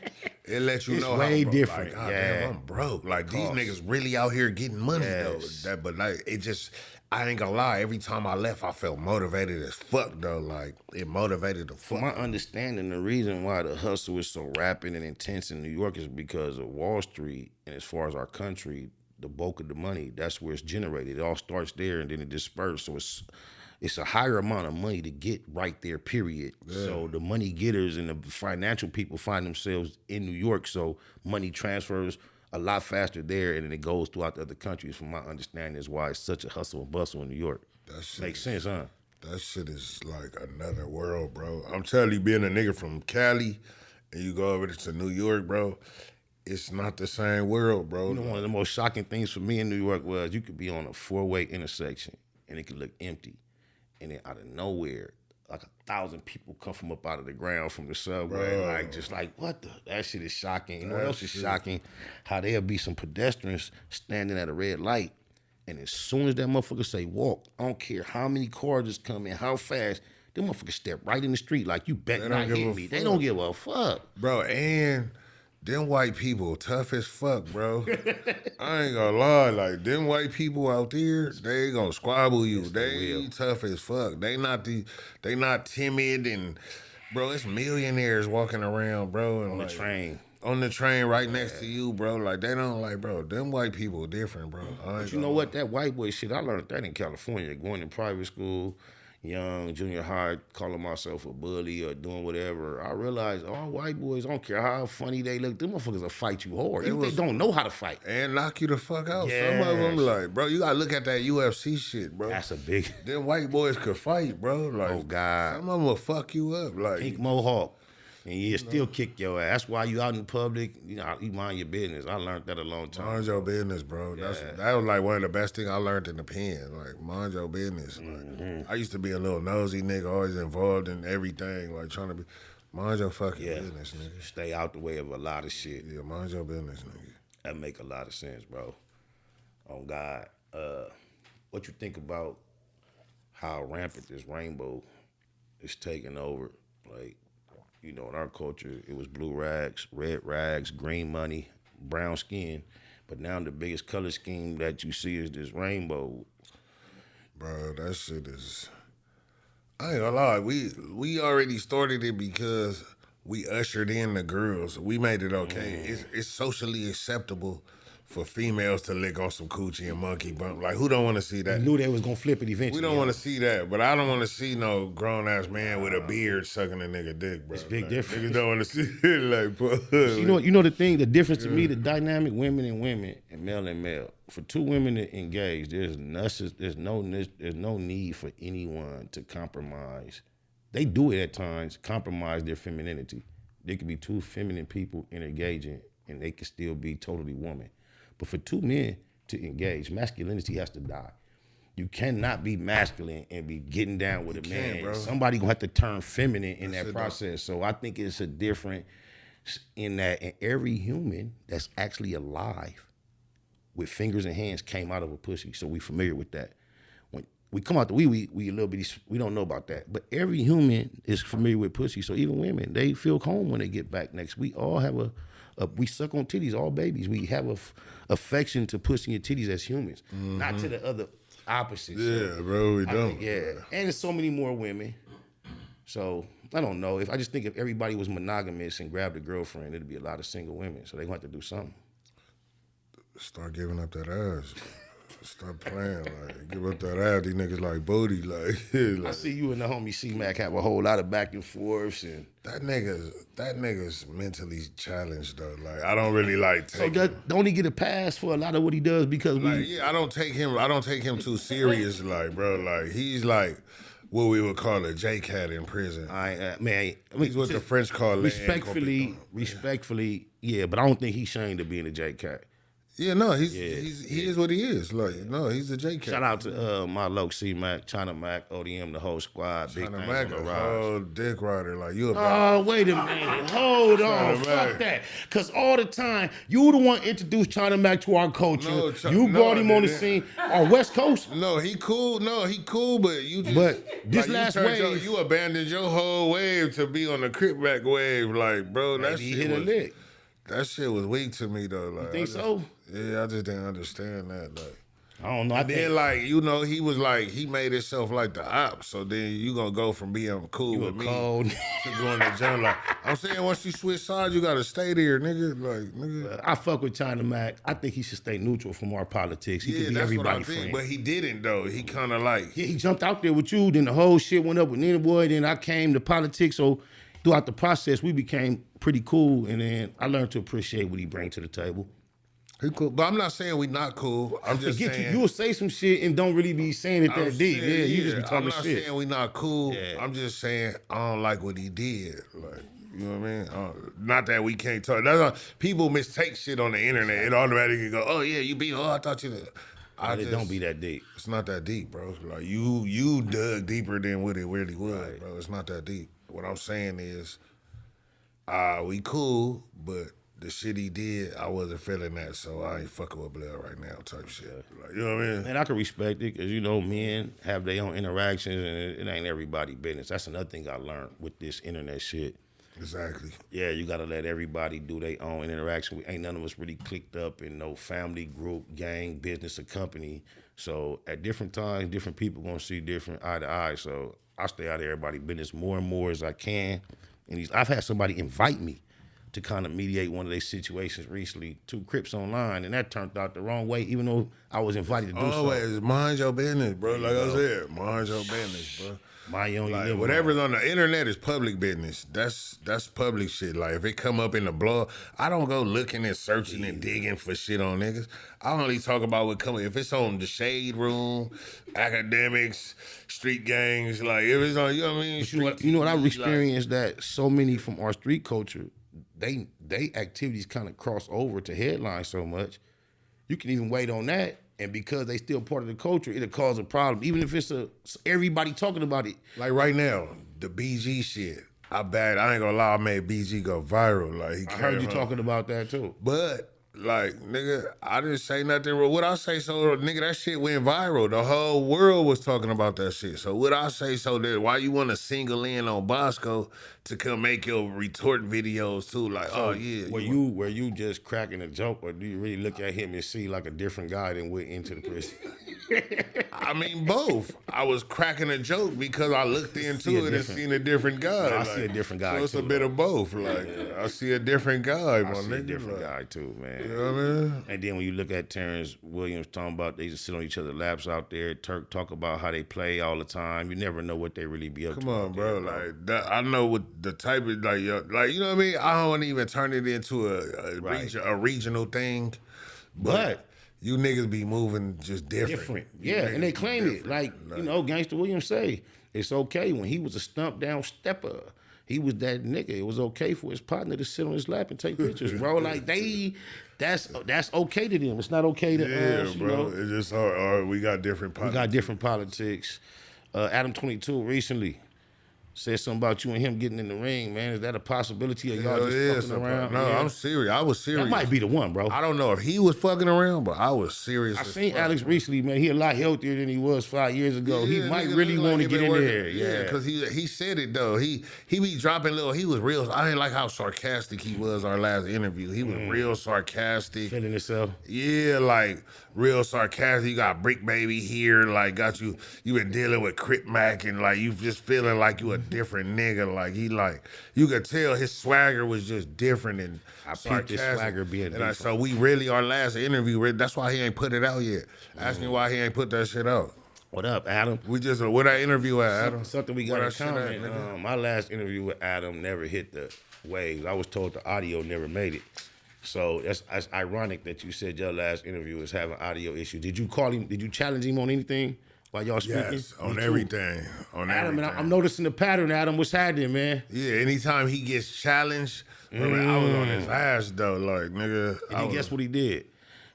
it lets you
It's
know
way
how
different.
Like, God
Yeah.
damn, I'm broke. Like these
Cost.
niggas really out here getting money
Yes.
though. But like it just, I ain't gonna lie. Every time I left, I felt motivated as fuck though. Like it motivated the
From
fuck.
my understanding, the reason why the hustle is so rapid and intense in New York is because of Wall Street, and as far as our country, the bulk of the money, that's where it's generated. It all starts there and then it disperses. So it's a higher amount of money to get right there, period. Yeah. So the money getters and the financial people find themselves in New York, so money transfers a lot faster there, and then it goes throughout the other countries. From my understanding, is why it's such a hustle and bustle in New York. Makes sense, huh?
That shit is like another world, bro. I'm telling you, being a nigga from Cali and you go over to New York, bro, it's not the same world, bro.
You know, one of the most shocking things for me in New York was you could be on a 4-way intersection and it could look empty. And then out of nowhere, like 1,000 people come from up out of the ground from the subway.
Bro.
Like, just like, what the? That shit is shocking. You know what else is shocking? How there'll be some pedestrians standing at a red light, and as soon as that motherfucker say walk, I don't care how many cars is coming, how fast, them motherfuckers step right in the street like you better not hit me. They don't give a fuck.
Bro, and them white people tough as fuck, bro. I ain't gonna lie, like them white people out there, they gonna squabble you.
Yes,
they tough as fuck. They not timid and bro, it's millionaires walking around, bro. And
On the
like,
train.
On the train right next to you, bro. Like they don't like, bro. Them white people different, bro.
But you know what? That white boy shit, I learned that in California, going to private school. young, junior high, calling myself a bully or doing whatever, I realized all white boys, I don't care how funny they look, them motherfuckers will fight you hard. Even if they don't know how to fight.
And knock you the fuck out.
Yes.
Some of them like, bro, you gotta look at that UFC shit, bro.
That's a big...
Them white boys could fight, bro. Like,
Oh, God.
Some of them will fuck you up. Like,
Pink mohawk. And you still kick your ass. That's why you out in public, you mind your business. I learned that a long time.
mind your business, bro. That was like one of the best things I learned in the pen. Like, mind your business. Like, I used to be a little nosy nigga, always involved in everything, like trying to be. Mind your fucking business, nigga.
Stay out the way of a lot of shit.
Yeah, mind your business, nigga.
That make a lot of sense, bro. On God. What you think about how rampant this rainbow is taking over? Like, in our culture, it was blue rags, red rags, green money, brown skin. But now the biggest color scheme that you see is this rainbow.
Bro, that shit is... I ain't gonna lie, we already started it because we ushered in the girls. We made it okay. It's socially acceptable for females to lick on some coochie and monkey bump. Like, who don't want to see that?
I knew they was gonna flip it eventually.
We don't want to see that, but I don't want to see no grown-ass man with a beard sucking a nigga dick, bro.
It's a big
like,
difference.
Niggas don't want to see it, like, bro.
You know the thing, the difference to me, the dynamic women and women and male. For two women to engage, there's no need for anyone to compromise. They do it at times, compromise their femininity. There could be two feminine people engaging, and they could still be totally woman. But for two men to engage, masculinity has to die. You cannot be masculine and be getting down with a man.
Bro.
Somebody gonna have to turn feminine in that process. So I think it's a difference in that, and every human that's actually alive with fingers and hands came out of a pussy. So we familiar with that. When we come out the we a little bit, we don't know about that. But every human is familiar with pussy. So even women, they feel home when they get back next. We all have we suck on titties, all babies. We have a affection to pussy and titties as humans, not to the other opposites.
Yeah, bro, we don't.
And there's so many more women. So I don't know. I just think if everybody was monogamous and grabbed a girlfriend, it'd be a lot of single women. So they're gonna have to do something.
Start giving up that ass. Stop playing, like, give up that ass. These niggas like booty, like.
I see you and the homie C-Mac have a whole lot of back and forths, and
that nigga's mentally challenged though. Like, I don't really like take
so don't he get a pass for a lot of what he does because
I don't take him too serious, like, bro. Like, he's like what we would call a J-Cat in prison.
He's
what the French call
respectfully, yeah, but I don't think he's ashamed of being a J-Cat.
Yeah, no, he is what he is. Like, no, he's a J-Cat.
Shout out to my Loc, C-Mac, China Mac, ODM, the whole squad. Big
China
things
Mac,
on the
a
rise.
whole dick rider. Like, you a
Oh, wait a minute. Hold on. Fuck that. Because all the time, you the one introduced China Mac to our culture. You brought him on the scene. Our West Coast.
No, he cool, but you just...
But this
like,
last wave...
You abandoned your whole wave to be on the Crip Mac wave. Like, bro, that shit
hit a lick.
That shit was weak to me, though. Like,
You think so?
Yeah, I just didn't understand that. Like,
I don't know.
And then, like, he was like, he made himself like the op. So then you gonna go from being cool with me to going to jail. Like, I'm saying, once you switch sides, you gotta stay there, nigga. Like, nigga.
I fuck with China Mac. I think he should stay neutral from our politics. He could be everybody's friend.
But he didn't, though. He kind of like...
Yeah, he jumped out there with you. Then the whole shit went up with Nino Boy. Then I came to politics. So throughout the process, we became pretty cool. And then I learned to appreciate what he bring to the table.
He cool, but I'm not saying we not cool. I'm just saying
you'll say some shit and don't really be saying it that deep. Yeah, you just be talking shit.
I'm not saying we not cool. Yeah. I'm just saying I don't like what he did. Like, you know what I mean? Not that we can't talk. People mistake shit on the internet and automatically go, "Oh yeah, you beat." Oh, I thought you.
It don't be that deep.
It's not that deep, bro. Like you dug deeper than what it really was, bro. It's not that deep. What I'm saying is, we cool, but the shit he did, I wasn't feeling that, so I ain't fucking with blood right now type shit. Like, you know what I mean?
And I can respect it, because, men have their own interactions, and it ain't everybody business. That's another thing I learned with this internet shit.
Exactly.
Yeah, you got to let everybody do their own interaction. Ain't none of us really clicked up in no family, group, gang, business, or company. So at different times, different people going to see different eye to eye. So I stay out of everybody's business more and more as I can. And I've had somebody invite me to kind of mediate one of their situations recently, 2 Crips online, and that turned out the wrong way, even though I was invited to do so.
Always mind your business, bro. Like I said, mind your business, bro.
My own,
Like, whatever's on the internet is public business. That's public shit. Like if it come up in the blog, I don't go looking and searching and digging for shit on niggas. I only talk about what come. If it's on the Shade Room, academics, street gangs, like if it's on, you know what I mean.
You know what I've experienced, that so many from our street culture, they activities kind of cross over to headlines so much. You can even wait on that. And because they still part of the culture, it'll cause a problem. Even if it's everybody talking about it.
Like right now, the BG shit. I ain't gonna lie, I made BG go viral. Like
I heard you talking about that too.
But like, nigga, I didn't say nothing wrong. What I say so, nigga, that shit went viral. The whole world was talking about that shit. So what I say so that why you want to single in on Boskoe to come make your retort videos too? Like,
so
oh yeah.
Were you just cracking a joke, or do you really look at him and see like a different guy that went into the prison?
I mean, both. I was cracking a joke because I looked into it and seen a different guy.
I see a different guy
so it's
too,
a bit of both. Like, I see a different guy, my nigga.
I see a different guy too, man.
You know what I mean?
And then when you look at Terrence Williams talking about they just sit on each other's laps out there, Turk talk about how they play all the time. You never know what they really be up to.
Come on, bro. Like that, I know what the type of like you know what I mean. I don't even turn it into a regional thing, but you niggas be moving just different.
Yeah, and they claim it. Like, you know, Gangsta Williams say, it's okay. When he was a stump down stepper, he was that nigga. It was okay for his partner to sit on his lap and take pictures, bro. Like that's okay to them. It's not okay to us,
bro.
You know?
It's just we got different politics.
We got different politics. Adam 22 recently said something about you and him getting in the ring, man. Is that a possibility of y'all just fucking around?
No, I'm serious. I was serious.
That might be the one, bro.
I don't know if he was fucking around, but I was serious.
I seen Alex recently, man. He a lot healthier than he was 5 years ago. He might really want to get in there.
Yeah, because he said it though. He be dropping little. He was real. I didn't like how sarcastic he was our last interview. He was real sarcastic.
Feeling himself.
Yeah, like real sarcastic. You got Brick Baby here, like got you been dealing with Crip Mac and like you just feeling like you a different nigga. Like he like you could tell his swagger was just different and
I peeped his swagger being different.
So we really our last interview, that's why he ain't put it out yet. Ask me why he ain't put that shit out.
What up, Adam?
We just what that interview at, Adam?
Something we got in common. My last interview with Adam never hit the waves. I was told the audio never made it. So that's ironic that you said your last interview was having audio issues. Did you call him? Did you challenge him on anything while y'all speaking?
Yes, on everything. On
Adam,
everything.
And I'm noticing the pattern, Adam. What's happening, man?
Yeah, anytime he gets challenged, I was on his ass though, like nigga.
And guess what he did?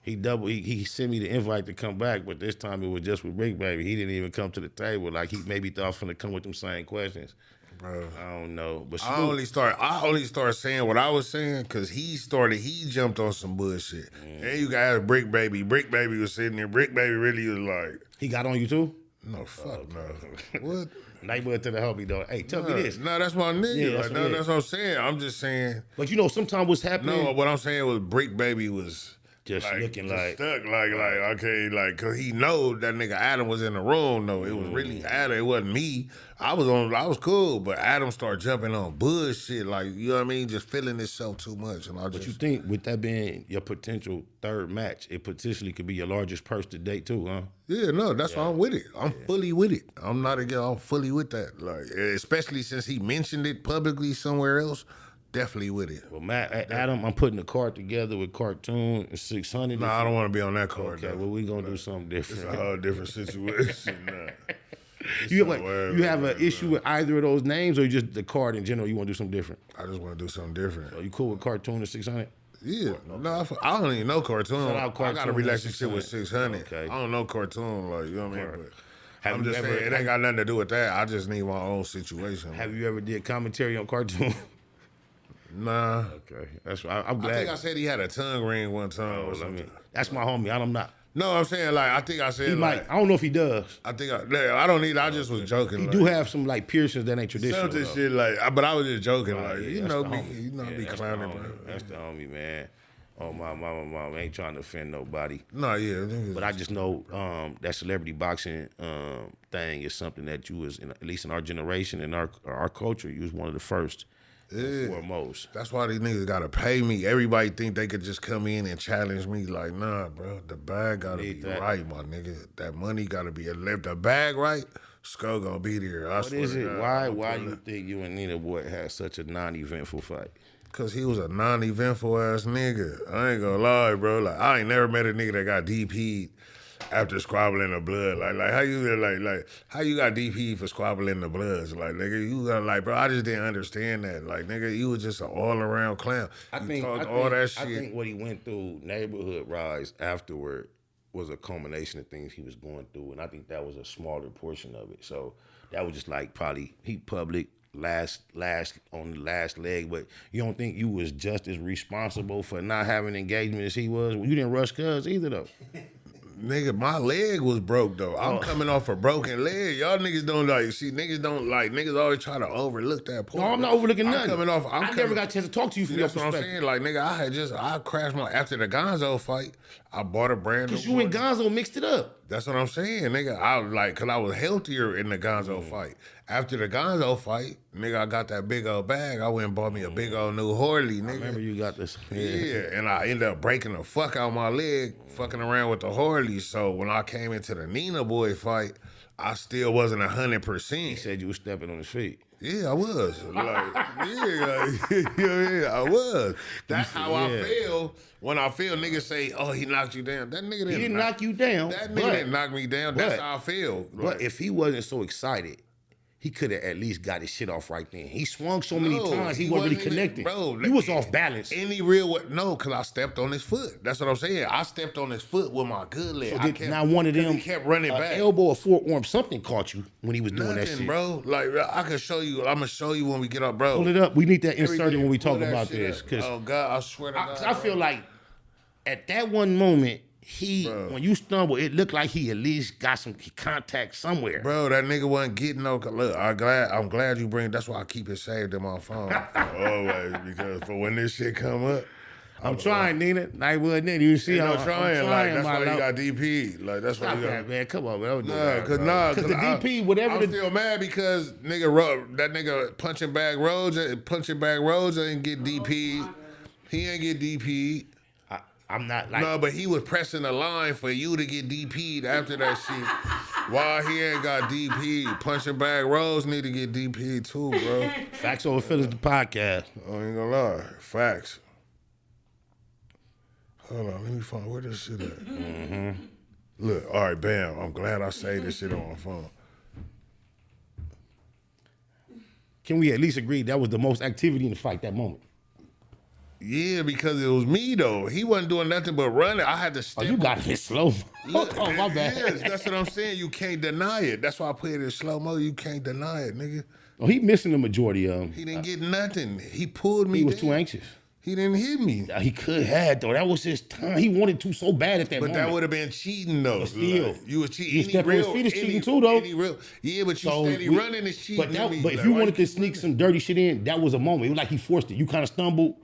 He sent me the invite to come back, but this time it was just with Brick Baby. He didn't even come to the table. Like he maybe thought I was finna come with them same questions.
Bro,
I don't know. But
I only started saying what I was saying because he jumped on some bullshit. And you got Brick Baby. Brick Baby was sitting there. Brick Baby really was like,
he got on you too?
No, fuck no. What?
Neighborhood to the homie though. Hey, tell me this.
No, that's my nigga.
Yeah,
that's what I'm saying. I'm just saying.
But you know, sometimes what's happening.
No, what I'm saying was Brick Baby was
just looking like
stuck, like okay, like cause he know that nigga Adam was in the room. No, it was really Adam. It wasn't me. I was cool, but Adam started jumping on bullshit, like you know what I mean, just feeling himself too much. And
But you think with that being your potential third match, it potentially could be your largest purse to date too, huh?
Yeah, no, that's why I'm with it. I'm fully with it. I'm not again. I'm fully with that. Like especially since he mentioned it publicly somewhere else. Definitely with it.
Well, Adam, I'm putting a card together with Cartoon and 600.
Nah, I don't want to be on that card.
Okay,
though.
Well, we gonna do something different.
It's a whole different situation.
You have an issue with either of those names, or just the card in general? You want to do something different?
I just want to do something different.
Are you cool with Cartoon and 600?
Yeah. No, I don't even know Cartoon.
Cartoon.
I got a relationship with 600.
Okay.
I don't know Cartoon, like you know what I mean. But
I'm
just saying, it ain't got nothing to do with that. I just need my own situation.
Have you ever did commentary on Cartoon?
Nah.
Okay, that's right. I'm glad.
I think I said he had a tongue ring one time or something.
That's my homie. I'm not.
No, I'm saying like I think I said
he
like
might. I don't know if he does.
I think I don't need. I just was joking.
He
like,
do have some like piercings that ain't traditional.
Something shit like, but I was just joking. Like you know me, be
that's
clowning.
That's the homie, man. Oh my mama, ain't trying to offend nobody.
No, yeah.
But I just know that celebrity boxing thing is something that you was at least in our generation and our culture, you was one of the first.
Yeah.
Foremost.
That's why these niggas gotta pay me. Everybody think they could just come in and challenge me. Like, nah, bro. The bag gotta be right, my nigga. That money gotta be. If the bag right, Skull gonna be there.
What is it? Why you think you and Nino Boy had such a non-eventful fight?
Cause he was a non-eventful ass nigga. I ain't gonna lie, bro. Like, I ain't never met a nigga that got DP'd after squabbling the blood. Like how you how you got DP for squabbling the bloods? Like, nigga, you got bro, I just didn't understand that. Like, nigga, you was just an all-around clown. I think
what he went through, neighborhood rise afterward, was a culmination of things he was going through, and I think that was a smaller portion of it. So that was just like probably he public last on the last leg, but you don't think you was just as responsible for not having engagement as he was? Well, you didn't rush Cuz either though.
Nigga, my leg was broke though. I'm coming off a broken leg. Y'all niggas don't niggas always try to overlook that point.
No, I'm not overlooking nothing.
I
never got a chance to talk to you from your
perspective.
perspective.
That's what I'm saying. Like, nigga, I crashed after the Gonzo fight, I bought a brand new.
Cause you and Gonzo mixed it up.
That's what I'm saying, nigga. Cause I was healthier in the Gonzo fight. After the Gonzo fight, nigga, I got that big old bag. I went and bought me a big old new Harley, nigga.
I remember you got this.
Yeah, and I ended up breaking the fuck out my leg, fucking around with the Harley. So when I came into the Nino Boy fight, I still wasn't 100%.
He said you was stepping on his feet.
Yeah, I was. I was. That's how I feel when I feel niggas say, "Oh, he knocked you down." That nigga
didn't knock you down.
That nigga didn't knock me down. That's how I feel.
But if he wasn't so excited, he could have at least got his shit off right then. He swung so many times, he wasn't really connected.
Bro,
he was off balance.
Cause I stepped on his foot. That's what I'm saying. I stepped on his foot with my good leg.
So not one of them
he kept running back.
Elbow or forearm, something caught you when he was doing that shit.
Bro. Like, I can show you. I'm gonna show you when we get up, bro.
Pull it up. We need that inserted when we talk about this. Cause
oh God, I swear to God.
I feel like at that one moment, when you stumble, it looked like he at least got some contact somewhere.
Bro, that nigga wasn't getting no. Look, I'm glad you bring. That's why I keep it saved in my phone always, because for when this shit come up.
I'm trying, Nina. I wasn't in. You see, I'm trying.
Like, that's why you got DP. Like, that's why you got.
Man, come on, man.
Cause
the DP, whatever.
I'm still mad because that nigga punching bag roads ain't get DP. He ain't get DP.
I'm not like...
No, but he was pressing the line for you to get DP'd after that shit. Why he ain't got DP? Punching Bag Rose need to get DP too, bro.
Factz Ova Feelinz, the podcast.
I ain't gonna lie. Facts. Hold on, let me find where this shit at.
Mm-hmm.
Look, all right, bam. I'm glad I saved this shit on my phone.
Can we at least agree that was the most activity in the fight that moment?
Yeah, because it was me though. He wasn't doing nothing but running. I had to step.
Oh, you got it slow. Oh, my bad.
Yes, that's what I'm saying. You can't deny it. That's why I put it in slow mo. You can't deny it, nigga.
Oh, he missing the majority of them.
He didn't get nothing. He pulled me.
He was too anxious.
He didn't hit me.
He could have though. That was his time. He wanted to so bad at that moment.
But that would have been cheating though.
But still,
like, you was cheating.
You step on his feet is cheating too though.
Yeah, but you steady running is cheating.
But if you wanted to sneak some dirty shit in, that was a moment. It was like he forced it. You kind of stumbled.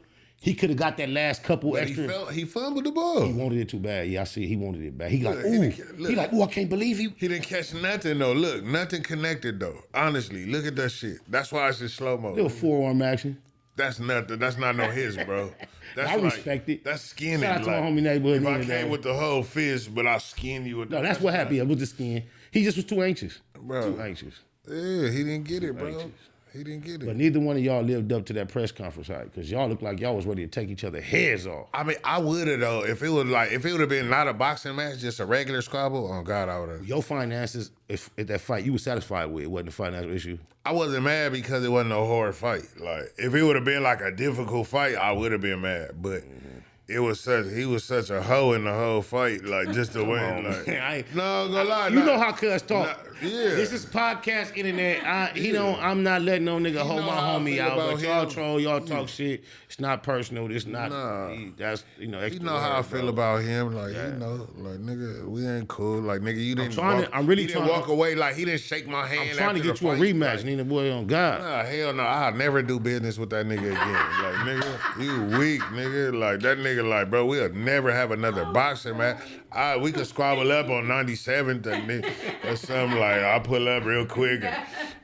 He could have got that last couple extra.
He fumbled the ball.
He wanted it too bad. Yeah, I see it. He wanted it bad. He like, ooh. He like, ooh, I can't believe he.
He didn't catch nothing though. Look, nothing connected though. Honestly, look at that shit. That's why it's in slow mo.
Little forearm action.
That's nothing. That's not no his, bro. That's
I respect it.
That's skinny.
Shout out to my homie neighborhood.
If I came with the whole fist, but I skinned you with
no, that's what happened. With the skin. He just was too anxious.
Bro.
Too anxious.
Yeah, he didn't get it, bro. He didn't get it.
But neither one of y'all lived up to that press conference hype because y'all looked like y'all was ready to take each other's heads off.
I mean, I would have though. If it would have been not a boxing match, just a regular squabble, oh God, I would have.
Your finances, if that fight you were satisfied with, it wasn't a financial issue.
I wasn't mad because it wasn't no hard fight. Like if it would have been like a difficult fight, I would have been mad. But he was such a hoe in the whole fight, like just the way. Like, no, I'm gonna lie.
You know how cuz talk.
Yeah.
This is podcast internet. I'm not letting no nigga hold my homie out. But y'all troll, y'all talk shit. It's not personal. It's not. That's
You know how I feel about him. Like like nigga, we ain't cool. Like nigga, you didn't.
I'm really
trying to walk away. Like he didn't shake my hand.
I'm trying to get you a rematch, Nino Boy. On God.
Nah, hell no. I'll never do business with that nigga again. Like nigga, you weak, nigga. Like that nigga. Like bro, we'll never have another boxing match. We could squabble up on 97th or something like I pull up real quick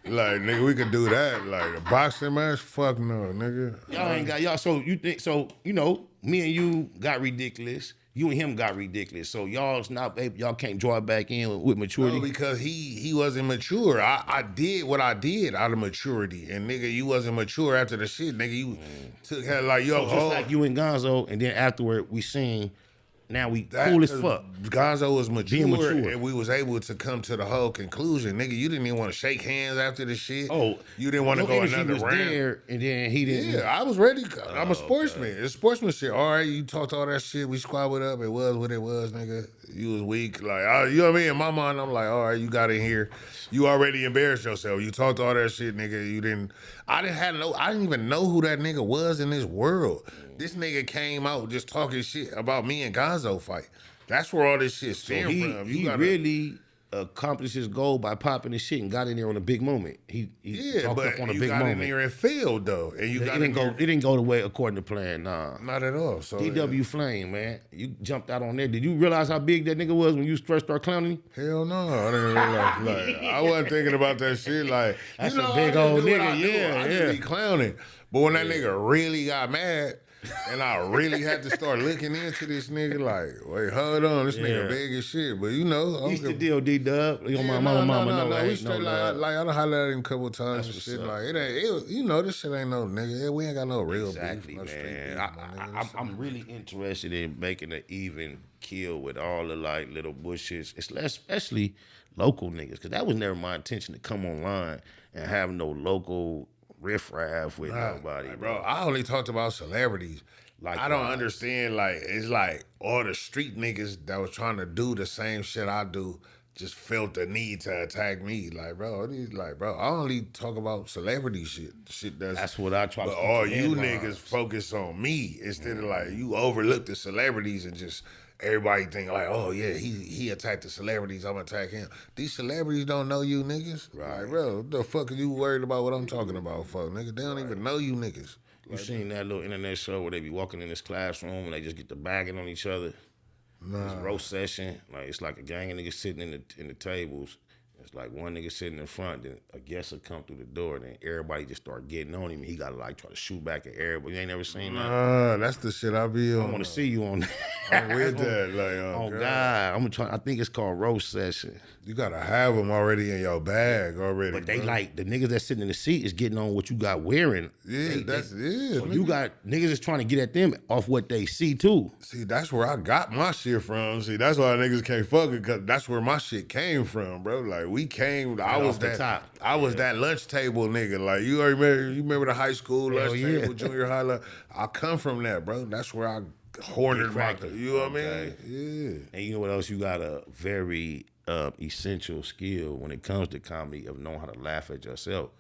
Like, nigga, we could do that. Like, a boxing match? Fuck no, nigga.
Y'all ain't got y'all. So you think so? You know, me and you got ridiculous. You and him got ridiculous. So y'all's not. Y'all can't draw it back in with maturity.
No, because he wasn't mature. I did what I did out of maturity, and nigga, you wasn't mature after the shit, nigga. You took like yo,
so just like you and Gonzo, and then afterward we seen. Now we cool as fuck.
Gonzo was mature,
mature,
and we was able to come to the whole conclusion. Nigga, you didn't even want to shake hands after the shit.
Oh,
you didn't want to go another
was
round.
There, and then he didn't.
Yeah, I was ready. I'm a sportsman. Okay. It's sportsmanship. All right, you talked all that shit. We squabbled up. It was what it was, nigga. You was weak. Like, you know what I mean? In my mind, I'm like, all right, you got in here. You already embarrassed yourself. You talked all that shit, nigga. You didn't. I didn't even know who that nigga was in this world. This nigga came out just talking shit about me and Gonzo fight. That's where all this shit stemmed from.
He really accomplished his goal by popping his shit and got in there on a big moment. He talked up on a big moment.
You got in there and failed though, and
it didn't go the way according to plan. Nah,
not at all. So
DW Flame, man, you jumped out on there. Did you realize how big that nigga was when you first started clowning him?
Hell no, I didn't realize. Like, I wasn't thinking about that shit. Like,
that's a big old nigga. Yeah,
I just be clowning. But when that nigga really got mad. And I really had to start looking into this nigga like, wait, hold on, this nigga big as shit. But you know,
you used to deal D-Dub.
No, we straight like I done hollered at him a couple of times and shit. Like you know, this shit ain't no nigga. We ain't got no real beef, no street beef.
I'm really interested in making an even kill with all the like little bushes, especially local niggas, because that was never my intention to come online and have no local riff-raff with nobody,
like, bro. I only talked about celebrities. Like, I don't understand, like, it's like all the street niggas that was trying to do the same shit I do just felt the need to attack me. Like, bro, I only talk about celebrity shit. That's
what I try to
do. But all you niggas focus on me instead of like, you overlook the celebrities and just everybody think like, oh yeah, he attacked the celebrities, I'm gonna attack him. These celebrities don't know you niggas. Right. Like, bro, what the fuck are you worried about what I'm talking about for, nigga? They don't even know you niggas.
You seen that little internet show where they be walking in this classroom and they just get to bagging on each other? Nah. It's a roast session. Like, it's like a gang of niggas sitting in the tables. It's like one nigga sitting in front, then a guest will come through the door, then everybody just start getting on him. He gotta like try to shoot back at everybody. You ain't never seen that?
Nah, that's the shit I be on.
I want to see you on that.
I'm with that. Like,
oh God, I think it's called roast session.
You gotta have them already in your bag already.
But they like the niggas that sitting in the seat is getting on what you got wearing.
Yeah, that's it.
So you got niggas is trying to get at them off what they see too.
See, that's where I got my shit from. See, that's why niggas can't fuck it, because that's where my shit came from, bro. Like, we came. I was that lunch table nigga. Like, you remember the high school lunch table, junior high lunch? I come from that, bro. That's where I hoarded my. You know what I mean? Yeah.
And you know what else? You got a very essential skill when it comes to comedy of knowing how to laugh at yourself.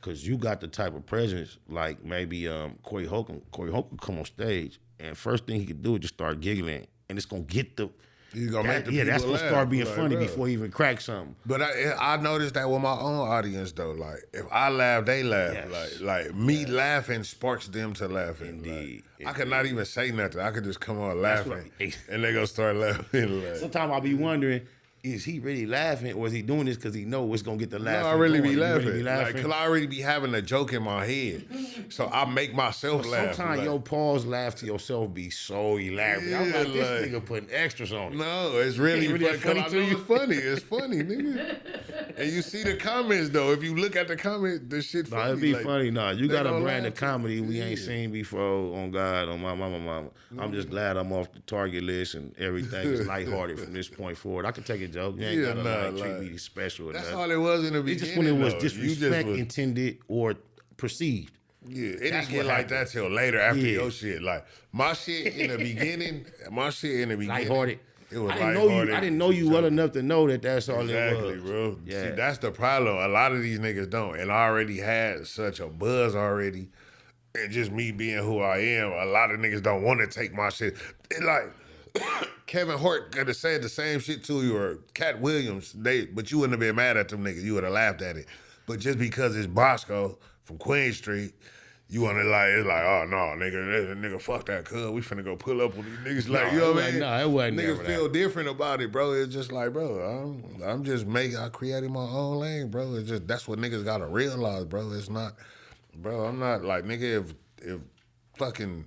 Cause you got the type of presence like maybe Corey Holcomb. Corey Holcomb come on stage and first thing he could do is just start giggling, and it's gonna get the.
He's gonna make the people
that's gonna
laugh.
start being
like,
funny
bro.
before he even crack something.
But I noticed that with my own audience though. Like, if I laugh, they laugh.
Yes.
Like me laughing sparks them to laughing.
Indeed.
Like, I could not even say nothing. I could just come on laughing, and they gonna start laughing. Like,
sometimes I'll be wondering, is he really laughing, or is he doing this because he know it's gonna get the laugh?
No, I really be laughing.
Really
Like, cause I already be having a joke in my head, so I make myself laugh.
Sometimes your pause laugh to yourself be so elaborate. I'm like, this nigga putting extras on it.
No, it's really funny to you. It's funny. It's funny, nigga. And you see the comments though. If you look at the comment, the shit funny.
Nah, it'd be
like,
funny. Nah, you got a brand
laugh
of comedy we ain't seen before. On God, on my mama. I'm just glad I'm off the target list and everything is lighthearted from this point forward. I can take a joke. You ain't gotta treat me special.
That's all it was in the beginning.
It's just when it was disrespect intended or perceived.
Yeah, it didn't get like that till later after your shit. Like, my shit in the beginning,
lighthearted.
It was
I didn't know you well enough to know that that's all it was.
Exactly, bro.
Yeah.
See, that's the problem. A lot of these niggas don't. And I already had such a buzz already. And just me being who I am, a lot of niggas don't want to take my shit. It like, Kevin Hart could have said the same shit to you, or Cat Williams, but you wouldn't have been mad at them niggas. You would have laughed at it. But just because it's Boskoe from Queen Street, you want to like, it's like, oh no, nigga, fuck that, cuz we finna go pull up on these niggas. Like, you know what I mean?
No, it wasn't
Niggas
never
feel
that.
different about it, bro. It's just like, bro, I'm just I created my own lane, bro. It's just, that's what niggas gotta realize, bro. It's not, bro, I'm not like, nigga, if fucking,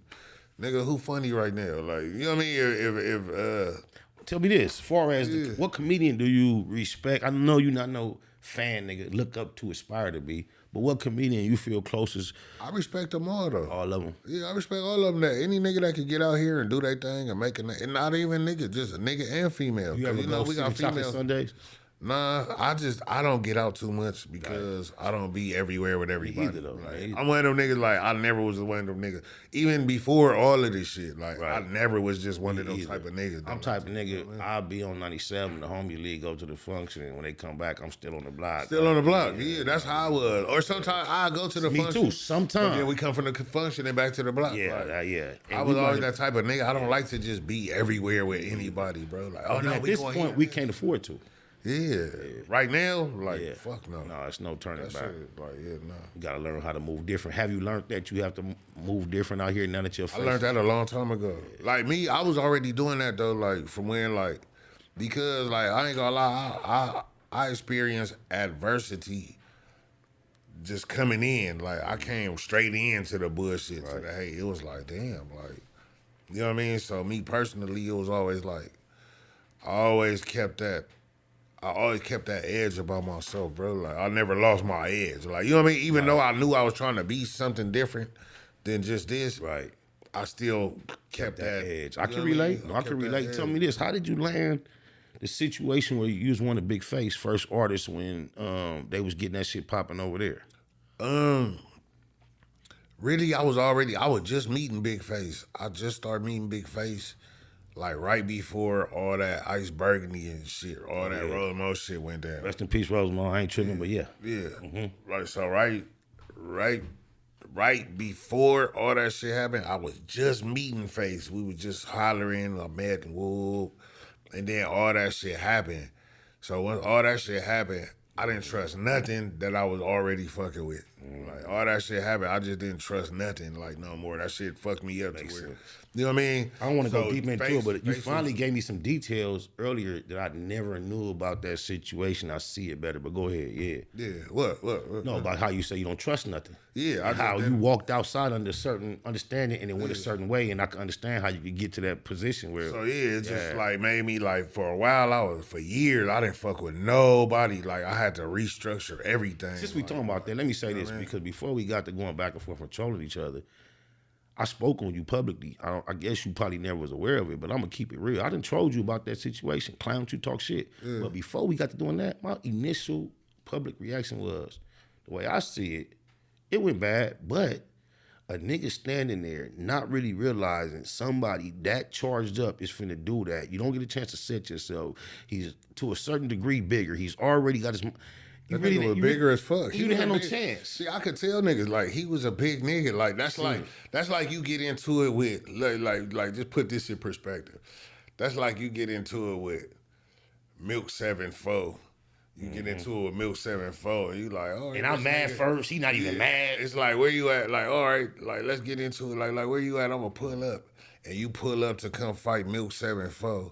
nigga, who funny right now? Like, you know what I mean? If
Tell me this, as far as what comedian do you respect? I know you not no fan, nigga, look up to, aspire to be, but what comedian you feel closest?
I respect them all, though.
All of them.
Yeah, I respect all of them. That any nigga that can get out here and do their thing and make a, and not even nigga, just a nigga and female.
You ever go
we
see
got
Chocolate
females.
Sundays?
Nah, I don't get out too much because I don't be everywhere with everybody.
either, though.
Like, I'm one of them niggas, like, I never was one of them niggas. Even before all of this shit, like, I never was just one of those type of niggas.
I'm type of nigga, I'll be on 97, the homie league, go to the function, and when they come back, I'm still on the block.
Still on the block, yeah, that's how I was. Or sometimes I go to the function.
Me too, sometimes.
Then we come from the function and back to the block.
Yeah,
like,
yeah.
I was always that type of nigga. I don't like to just be everywhere with anybody, bro. Like, oh, no,
at this point, we can't afford to.
Yeah. Right now, like, fuck no.
No, it's no turning
That
back.
shit, like, yeah, no.
You gotta learn how to move different. Have you learned that you have to move different out here now that you're
I learned that a long time ago. Like me, I was already doing that though, like from when, like, because like I ain't gonna lie, I experienced adversity just coming in. Like I came straight into the bullshit to the hate. It was like, damn, like, you know what I mean? So me personally, it was always like, I always kept that edge about myself, bro. Like I never lost my edge. Like, you know what I mean? Even though I knew I was trying to be something different than just this,
Right.
I still kept that
edge. I can relate. I can relate. Tell me this. How did you land the situation where you was one of Big Face first artists when they was getting that shit popping over there?
Really, I was just meeting Big Face. I just started meeting Big Face like right before all that Ice Burgundy and shit, all that Rolling shit went down.
Rest in peace, Rosemont. I ain't tripping, but yeah.
Yeah. Right. So right before all that shit happened, I was just meeting Face. We was just hollering, I met and whoop, and then all that shit happened. So when all that shit happened, I didn't trust nothing that I was already fucking with. Like all that shit happened, I just didn't trust nothing like no more. That shit fucked me up to where, you know what I mean?
I don't want to go
So
deep into
Face-
it, but you
Face
finally
was-
gave me some details earlier that I never knew about that situation. I see it better, but go ahead, yeah.
Yeah, what?
No, about how you say you don't trust nothing.
Yeah, I
And
just
how you
didn't-
walked outside under certain understanding and it went a certain way, and I can understand how you could get to that position where.
So yeah, it just like made me like for a while for years I didn't fuck with nobody. Like I had to restructure everything.
Since we talking about that, let me say this because before we got to going back and forth and trolling each other, I spoke on you publicly. I guess you probably never was aware of it, but I'm gonna keep it real. I done trolled you about that situation, clowned you, talk shit. But before we got to doing that, my initial public reaction was, the way I see it, it went bad, but a nigga standing there not really realizing somebody that charged up is finna do that. You don't get a chance to set yourself. He's to a certain degree bigger. He's already got his.
That nigga was bigger as fuck.
You didn't have no
big-
chance.
See, I could tell niggas like he was a big nigga. Like that's like you get into it with like just put this in perspective. That's like you get into it with Milk 7-4. You get into it with Milk 7-4, and you like, oh.
And I'm mad first. He not even mad.
It's like where you at? Like all right, like let's get into it. Like where you at? I'm gonna pull up, and you pull up to come fight Milk 7-4.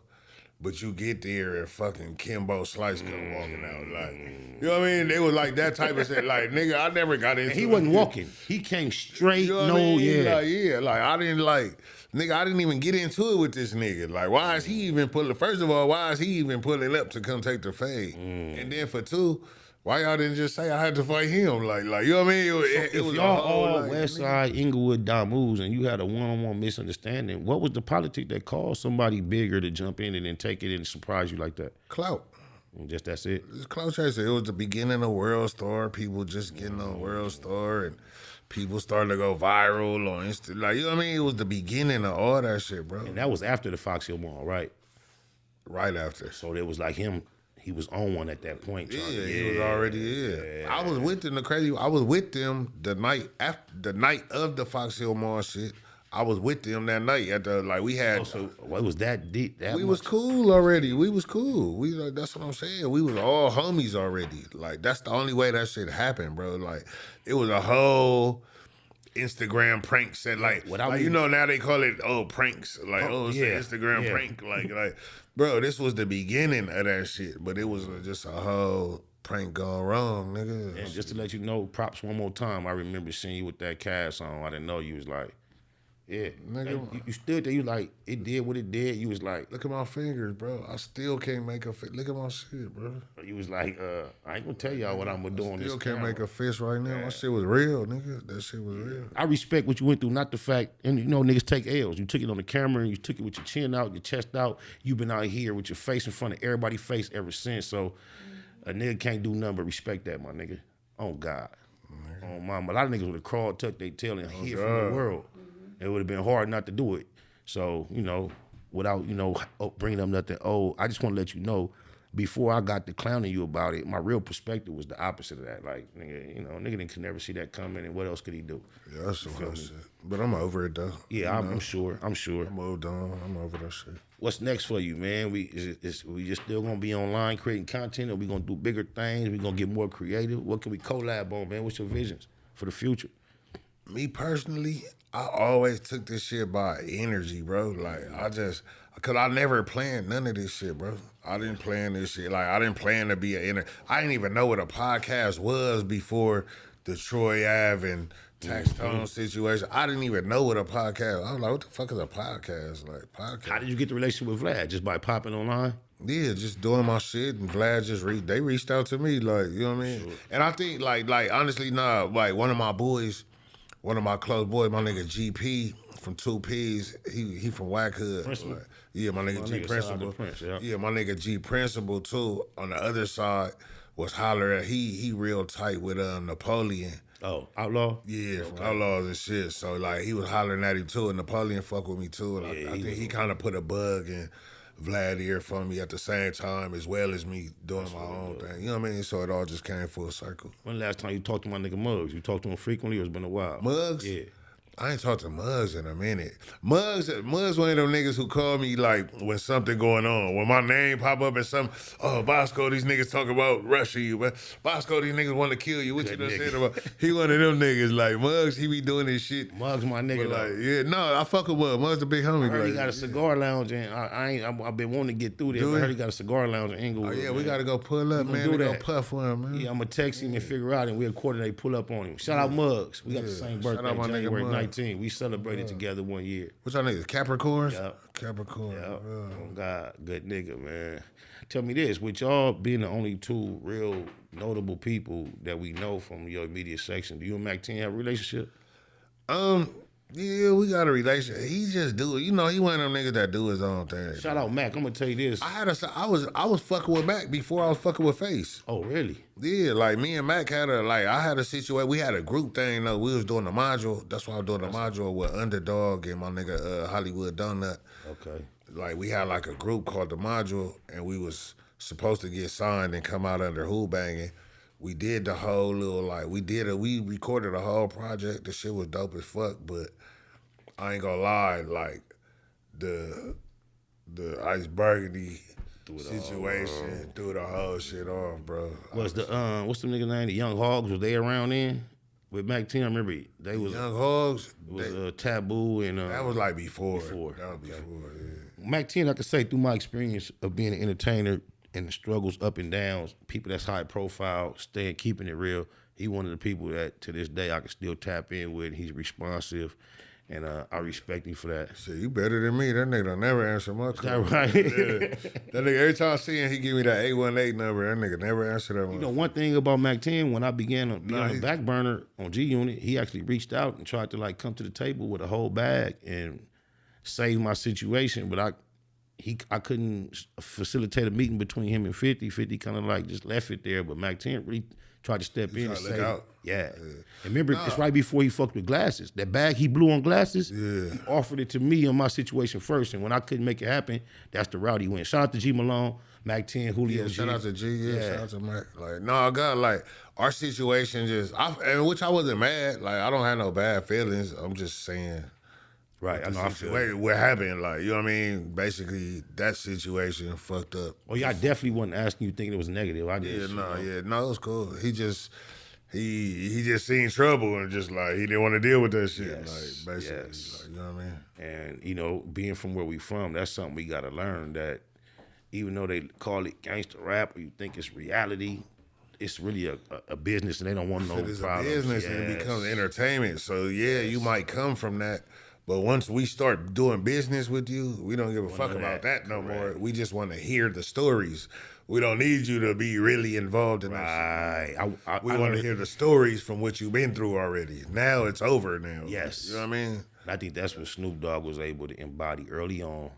But you get there and fucking Kimbo Slice come walking out. Like, you know what I mean? They was like that type of shit. Like, nigga, I never got into
And he
it.
wasn't walking. He came straight.
You know what I mean? Like, I didn't like, nigga, I didn't even get into it with this nigga. Like, why is he even pulling, first of all, why is he even pulling up to come take the fade? And then for two, why y'all didn't just say I had to fight him? Like you know what I mean? It was
y'all
a whole,
all
like,
West
nigga.
Side, Inglewood, Damus, and you had a one-on-one misunderstanding. What was the politic that caused somebody bigger to jump in and then take it and surprise you like that?
Clout.
And just that's it.
It's clout chasing. It was the beginning of World Star. People just getting on World Star, and people started to go viral on Insta. Like, you know what I mean? It was the beginning of all that shit, bro.
And that was after the Factz Ova, right?
Right after.
So it was like him. He was on one at that point.
Yeah,
Charlie.
he was already I was with them. I was with them the night of the Factz Ova shit. I was with them that night at the we had.
So what was that deep? That
we
much?
was cool already. We was cool. We that's what I'm saying. We was all homies already. Like that's the only way that shit happened, bro. Like it was a whole Instagram pranks and like
Without
you know now they call it pranks like it's
yeah,
an Instagram prank like bro, this was the beginning of that shit, but it was just a whole prank gone wrong, nigga.
And just to let you know, props one more time. I remember seeing you with that cast on. I didn't know you was like, yeah,
nigga.
You stood there. You like it did what it did. You was like,
look at my fingers, bro. I still can't make a fist. Look at my shit, bro.
You was like, I ain't gonna tell y'all what I'm gonna do on this.
Still can't
camera.
make a fist right now. My shit was real, nigga. That shit was real.
I respect what you went through, not the fact, and you know, niggas take L's. You took it on the camera, and you took it with your chin out, your chest out. You've been out here with your face in front of everybody's face ever since. So a nigga can't do nothing but respect that, my nigga. On God. On mama. A lot of niggas would have crawled, tucked their tail, and hid from the world. It would have been hard not to do it. So, you know, without, you know, bringing up nothing old, I just want to let you know, before I got to clowning you about it, my real perspective was the opposite of that. Like, nigga, you know, nigga could never see that coming, and what else could he do?
Yeah, that's some real shit. But I'm over it, though.
Yeah, I'm sure.
I'm moved on. I'm over that shit.
What's next for you, man? We just still gonna be online creating content, or we gonna do bigger things? We gonna get more creative? What can we collab on, man? What's your visions for the future?
Me personally, I always took this shit by energy, bro. Like, cause I never planned none of this shit, bro. I didn't plan this shit. Like, I didn't plan to be I didn't even know what a podcast was before the Troy Ave and Tax Tone situation. I didn't even know what a podcast. I was like, what the fuck is a podcast? Like, podcast.
How did you get the relationship with Vlad? Just by popping online?
Yeah, just doing my shit, and Vlad just they reached out to me, like, you know what I mean? Sure. And I think, like honestly, like one of my boys, one of my close boys, my nigga GP from 2Ps, he from Whack Hood. Like, yeah, my nigga G Principal. Yeah, my nigga G Principal too. On the other side was Holler at he real tight with Napoleon.
Oh, Outlaw?
Yeah, from Outlaws and shit. So like he was hollering at him too, and Napoleon fuck with me too. And I think he kind of put a bug in Vlad ear for me at the same time, as well as me doing my own thing. You know what I mean? So it all just came full circle.
When last time you talked to my nigga Muggs? You talked to him frequently, or it's been a while?
Muggs?
Yeah.
I ain't talked to Muggs in a minute. Muggs one of them niggas who call me like when something going on. When my name pop up and something, Boskoe, these niggas talk about rushing you, man. Boskoe, these niggas want to kill you. What you done said about? He one of them niggas. Like Muggs, he be doing this shit.
Muggs my nigga.
But like, yeah, no, I fuck with Muggs. Muggs the big homie.
I heard he got a cigar lounge, and I've been wanting to get through there. I heard he got a cigar lounge in Inglewood.
Oh yeah, we gotta go pull up, man. We go puff for him, man.
Yeah, I'm gonna text him and figure out, and we'll coordinate pull up on him. Shout out Muggs. We got the same birthday,
Shout out my
January
nigga
19. We celebrated together 1 year.
What's y'all niggas? Capricorns?
Yep.
Capricorn.
Yep. Oh God, good nigga, man. Tell me this, with y'all being the only two real notable people that we know from your immediate section, do you and Mac 10 have a relationship?
Yeah, we got a relationship. He just do it. You know, he one of them niggas that do his own thing.
Shout out Mac. I'm gonna tell you this.
I was fucking with Mac before I was fucking with Face.
Oh, really?
Yeah, like me and Mac I had a situation. We had a group thing though. We was doing the module. That's why I was doing the module with Underdog and my nigga Hollywood Donut.
Okay.
Like we had like a group called the module, and we was supposed to get signed and come out under Who Banging. We did the whole little we recorded a whole project. The shit was dope as fuck, but I ain't gonna lie, like the Ice Burgundy situation threw the whole shit off, bro.
Was the what's the nigga name? The Young Hogs, was they around then? With Mac 10, I remember they was
Young Hogs.
Was Taboo and
that was like before.
That was
before, yeah.
Mac 10, I could say through my experience of being an entertainer and the struggles up and downs, people that's high profile, keeping it real. He one of the people that to this day I can still tap in with. He's responsive, and I respect him for that.
Shit, you better than me. That nigga don't never answer my call.
Is that right?
Yeah. That nigga, every time I see him, he give me that 818 number. That nigga never answer that one.
You know, one thing about Mac 10, when I began to be on the back burner on G Unit, he actually reached out and tried to like come to the table with a whole bag and save my situation, but I couldn't facilitate a meeting between him and 50. 50 kind of like just left it there, but Mac 10 really tried to step in and say, yeah. And remember, it's right before he fucked with glasses. That bag he blew on glasses, he offered it to me on my situation first, and when I couldn't make it happen, that's the route he went. Shout out to G Malone, Mac 10, Julio G.
Shout out to G, shout out to Mac. Like, no, God, like, our situation which I wasn't mad. Like, I don't have no bad feelings. I'm just saying.
Right, I know. I feel
what happened, like, you know what I mean? Basically, that situation fucked up.
Oh yeah, I definitely wasn't asking you thinking it was negative. No,
it was cool. He just, he just seen trouble and just like he didn't want to deal with that shit.
Yes,
Like basically,
yes.
like, you know what I mean?
And you know, being from where we from, that's something we gotta learn. That even though they call it gangster rap, or you think it's reality, it's really a business, and they don't want no
It is
problems.
a business and it becomes entertainment. So yeah, you might come from that, but once we start doing business with you, we don't give a fuck about that no more. We just want to hear the stories. We don't need you to be really involved in that shit.
Right.
We want to hear the stories from what you've been through already. Now it's over now.
Yes.
You know what I mean?
I think that's what Snoop Dogg was able to embody early on.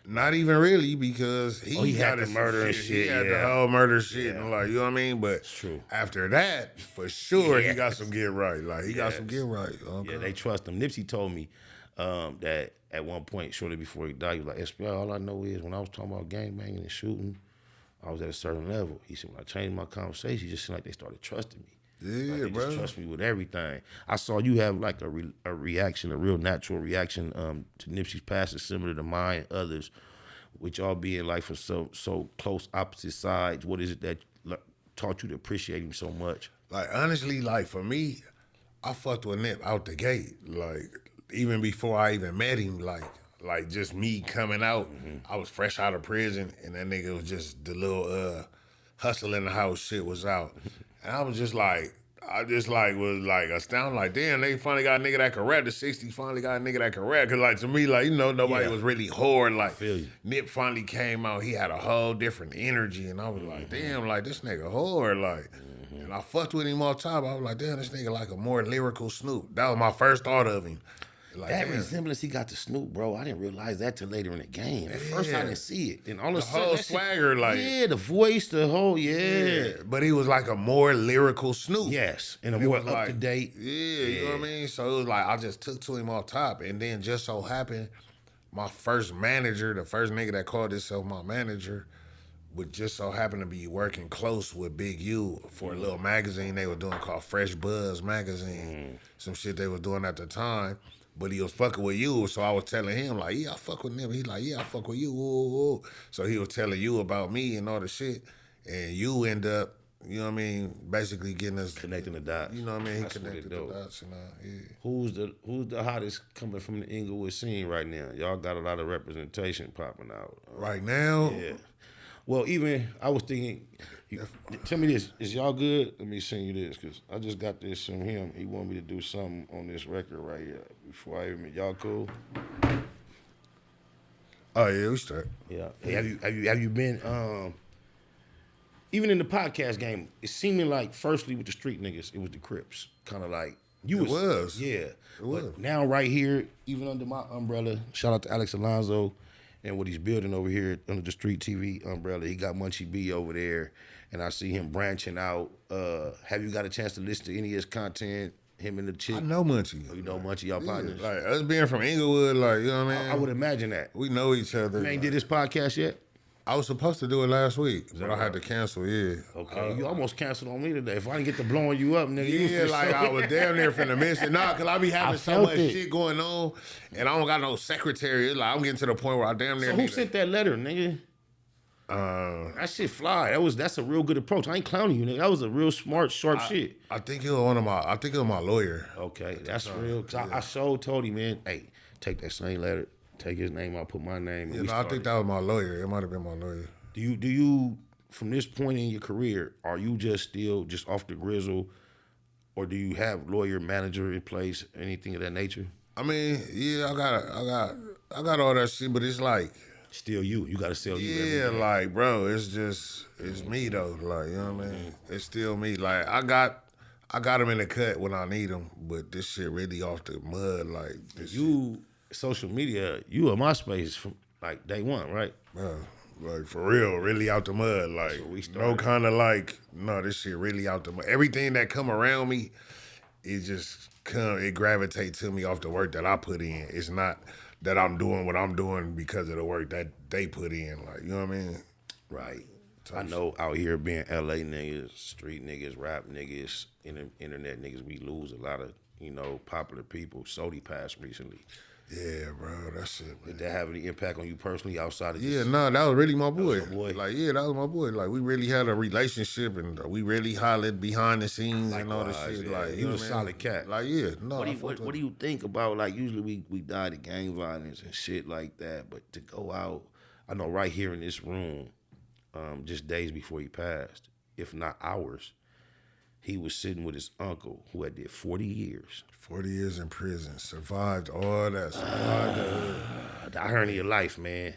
Not even really, because he
had
got
the murder and shit,
He had the
yeah.
whole murder shit and like, you know what I mean? But
true.
after that, for sure, he
Yes.
got some get right. Like he got some get right. Okay.
Yeah, they trust him. Nipsey told me that at one point, shortly before he died, he was like, SPL, all I know is when I was talking about gangbanging and shooting, I was at a certain level. He said, when I changed my conversation, it just seemed like they started trusting me.
Yeah,
Like, they
bro.
just trust me with everything. I saw you have like a reaction, a real natural reaction to Nipsey's passing, similar to mine and others, with y'all being like from so close opposite sides. What is it that taught you to appreciate him so much?
Like honestly, like for me, I fucked with Nip out the gate. Like even before I even met him, like just me coming out, I was fresh out of prison, and that nigga was just the little hustle in the house shit was out, and I was just like. I just like was like astounded, like damn, they finally got a nigga that can rap. The '60s finally got a nigga that can rap. Cause like to me, like you know, nobody was really hard. Like
feel you.
Nip finally came out, he had a whole different energy, and I was like, damn, like this nigga hard, like. And I fucked with him all the time. I was like, damn, this nigga like a more lyrical Snoop. That was my first thought of him. Like,
That
damn.
resemblance he got to Snoop, bro, I didn't realize that till later in the game. At first, I
Yeah.
didn't see it. Then all of a
The
sudden,
whole
that shit-
swagger, like
yeah, the voice, the whole, yeah.
but he was like a more lyrical Snoop.
Yes, and a
He
more
was
up
like-
to date.
Yeah, you know what I mean? So it was like I just took to him off top. And then just so happened, my first manager, the first nigga that called himself my manager, would just so happen to be working close with Big U for a little magazine they were doing called Fresh Buzz Magazine. Some shit they was doing at the time. But he was fucking with you, so I was telling him, like, yeah, I fuck with him. He's like, yeah, I fuck with you. Ooh, ooh. So he was telling you about me and all the shit. And you end up, you know what I mean, basically getting us
Connecting the dots.
You know what I mean? He
That's what
connected
it
the
do.
dots and yeah.
Who's the hottest coming from the Inglewood scene right now? Y'all got a lot of representation popping out.
Right now,
Yeah. Well, even I was thinking, tell me this: is y'all good? Let me send you this because I just got this from him. He wanted me to do something on this record right here before I even. Y'all cool?
oh yeah, we straight.
Yeah. Hey, have you been even in the podcast game? It's seeming like firstly with the street niggas, it was the Crips, kind of like you
It was.
yeah.
It was.
But now right here, even under my umbrella, shout out to Alex Alonso and what he's building over here under the Street TV umbrella. He got Munchie B over there, and I see him branching out. Have you got a chance to listen to any of his content? Him and the chick.
I know Munchie.
You know Munchie, y'all partners.
Like us being from Inglewood, like you know what I mean.
I would imagine that.
we know each other.
You ain't did this podcast yet?
I was supposed to do it last week, but I had to cancel. Yeah.
Okay, you almost canceled on me today. If I didn't get to blowing you up, nigga, you
Yeah,
for
like
sure.
I was damn near finna miss it. Nah, cause I be having
I
so
felt
much
it.
shit going on, and I don't got no secretary. It's like I'm getting to the point where I damn near
So who
need
sent that letter, nigga? That shit fly. That's a real good approach. I ain't clowning you, nigga. That was a real smart, sharp shit.
I think it was I think it was my lawyer.
Okay, that's real. Cause I so told him, man, hey, take that same letter, take his name out, put my name.
You
And
know, I think that was my lawyer. It might have been my lawyer.
Do you from this point in your career, are you just still just off the grizzle, or do you have lawyer, manager in place, anything of that nature?
I mean, yeah, I got all that shit, but it's like,
Still you. You got to sell you. every
yeah,
day.
like, bro, it's me though. Like, you know what I mean? It's still me. Like, I got him in the cut when I need him, but this shit really off the mud. Like, this
You social media, you in MySpace from like day one, right?
bro, like for real, really out the mud. Like,
we
no
started.
kind of like, no, this shit really out the mud. Everything that come around me, it gravitate to me off the work that I put in. It's not that I'm doing what I'm doing because of the work that they put in. Like, you know what I mean?
Right. I know out here being LA niggas, street niggas, rap niggas, internet niggas, we lose a lot of, popular people. Sodi passed recently.
Yeah, bro, that shit, man.
Did that have any impact on you personally outside of
Yeah,
just,
no, that was really my boy.
your boy?
Like, yeah, that was my boy. Like, we really had a relationship, and we really hollered behind the scenes and all this
Likewise,
shit.
yeah.
Like,
He
you know
was a
what I mean?
solid cat.
Like, yeah, no.
What do you think about, like, usually we die to gang violence and shit like that, but to go out, I know right here in this room, just days before he passed, if not hours, he was sitting with his uncle who had did 40 years.
40 years in prison, survived all that, survived the hood.
The irony of life, man.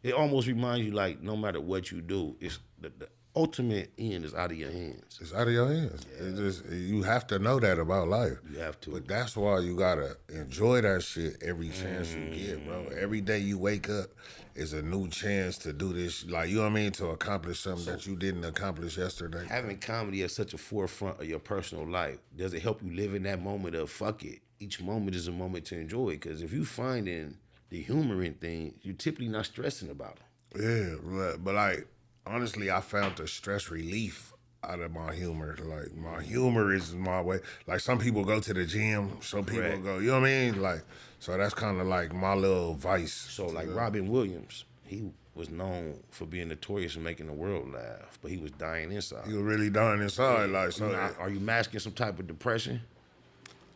It almost reminds you, like, no matter what you do, it's the ultimate end is out of your hands.
It's out of your hands. Yeah. It just, you have to know that about life.
You have to.
But that's why you gotta enjoy that shit every chance you get, bro. Every day you wake up is a new chance to do this, like, you know what I mean, to accomplish something that you didn't accomplish yesterday.
Having comedy at such a forefront of your personal life, does it help you live in that moment of fuck it? Each moment is a moment to enjoy. Because if you finding the humor in things, you're typically not stressing about them.
Yeah, but like, honestly, I found the stress relief out of my humor. Like, my humor is my way. Like, some people go to the gym, some people
Correct.
go, you know what I mean? Like, so that's kind of like my little vice.
So like Robin Williams, he was known for being notorious and making the world laugh, but he was dying inside.
You really dying inside, like, so.
Are you masking some type of depression?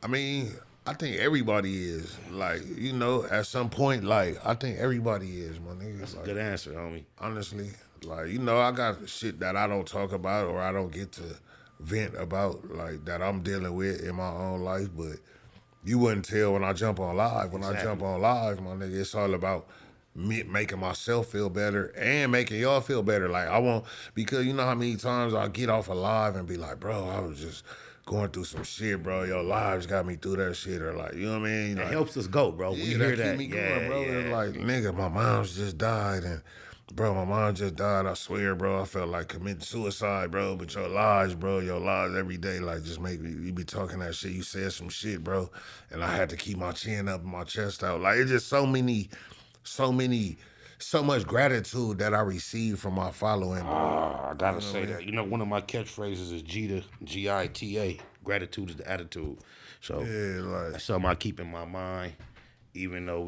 I mean, I think everybody is. Like, you know, at some point, like, I think everybody is, my nigga.
That's
like,
a good answer, homie.
honestly, like, you know, I got shit that I don't talk about or I don't get to vent about, like, that I'm dealing with in my own life, but you wouldn't tell when I jump on live. When I jump on live, my nigga, it's all about me making myself feel better and making y'all feel better. Like, I want, because you know how many times I get off a live and be like, bro, I was just going through some shit, bro. Your lives got me through that shit, or like, you know what I mean?
It
Like,
helps us go, bro.
yeah,
We hear that.
keep me going, bro. It's like, nigga, my mom's just died, and bro, my mom just died. I swear, bro, I felt like committing suicide, bro. But your lies, bro, your lies every day, like, just make me, you be talking that shit. You said some shit, bro, and I had to keep my chin up and my chest out. Like, it's just so much gratitude that I received from my following, bro.
I gotta say that. You know, one of my catchphrases is GITA, G-I-T-A. Gratitude is the attitude. So
Yeah, like,
that's something I keep in my mind. Even though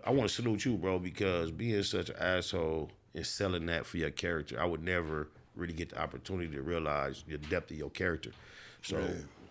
I want to salute you, bro, because being such an asshole and selling that for your character, I would never really get the opportunity to realize the depth of your character. So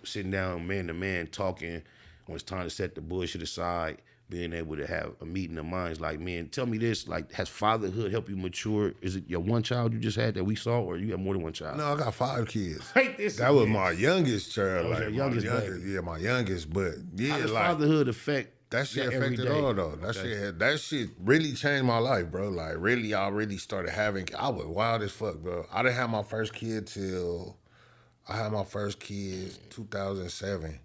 sitting down man to man talking when it's time to set the bullshit aside, being able to have a meeting of minds like, man, tell me this, like, has fatherhood helped you mature? Is it your one child you just had that we saw, or you have more than one child?
no, I got 5 kids.
Hate this.
That was my youngest child.
That was
like,
your youngest baby.
Yeah, my youngest, but yeah,
How does
like,
fatherhood affect
that shit
every
affected
day?
all though. That shit really changed my life, bro. Like, really, I really started having. I was wild as fuck, bro. I didn't have my first kid till I had my first kid 2007.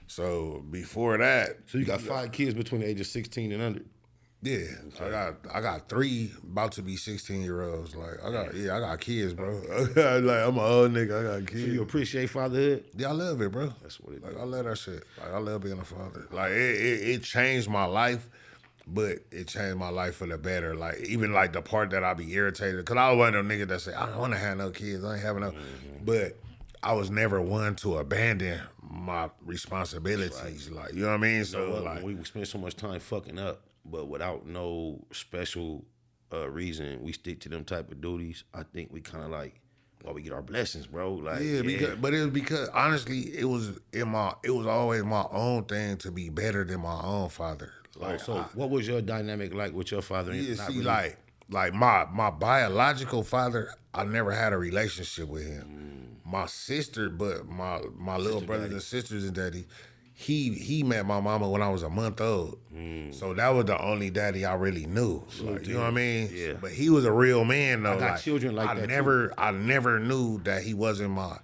So before that,
So you got 5 kids between the ages 16 and under.
yeah, I got 3 about to be 16-year-olds. Like, I got kids, bro. Like, I'm an old nigga. I got kids.
So you appreciate fatherhood?
Yeah, I love it, bro.
That's what it
Like,
is.
I love that shit. Like, I love being a father. Like, it changed my life, but it changed my life for the better. Like, even like the part that I be irritated, because I was one of them niggas that say, I don't want to have no kids. I ain't having no. But I was never one to abandon my responsibilities. Like, you know what I mean? So, like,
we spend so much time fucking up, but without no special reason, we stick to them type of duties. I think we kind of like, well, we get our blessings, bro. Like,
but it was because honestly, it was always my own thing to be better than my own father. Like,
what was your dynamic like with your father?
yeah,
Not
see,
really-
like my biological father, I never had a relationship with him. My sister, but my little brothers and sisters and daddy, he met my mama when I was a month old. So that was the only daddy I really knew. Like, you know what I mean?
Yeah.
But he was a real man though.
I got children like that, too.
I never knew that he wasn't my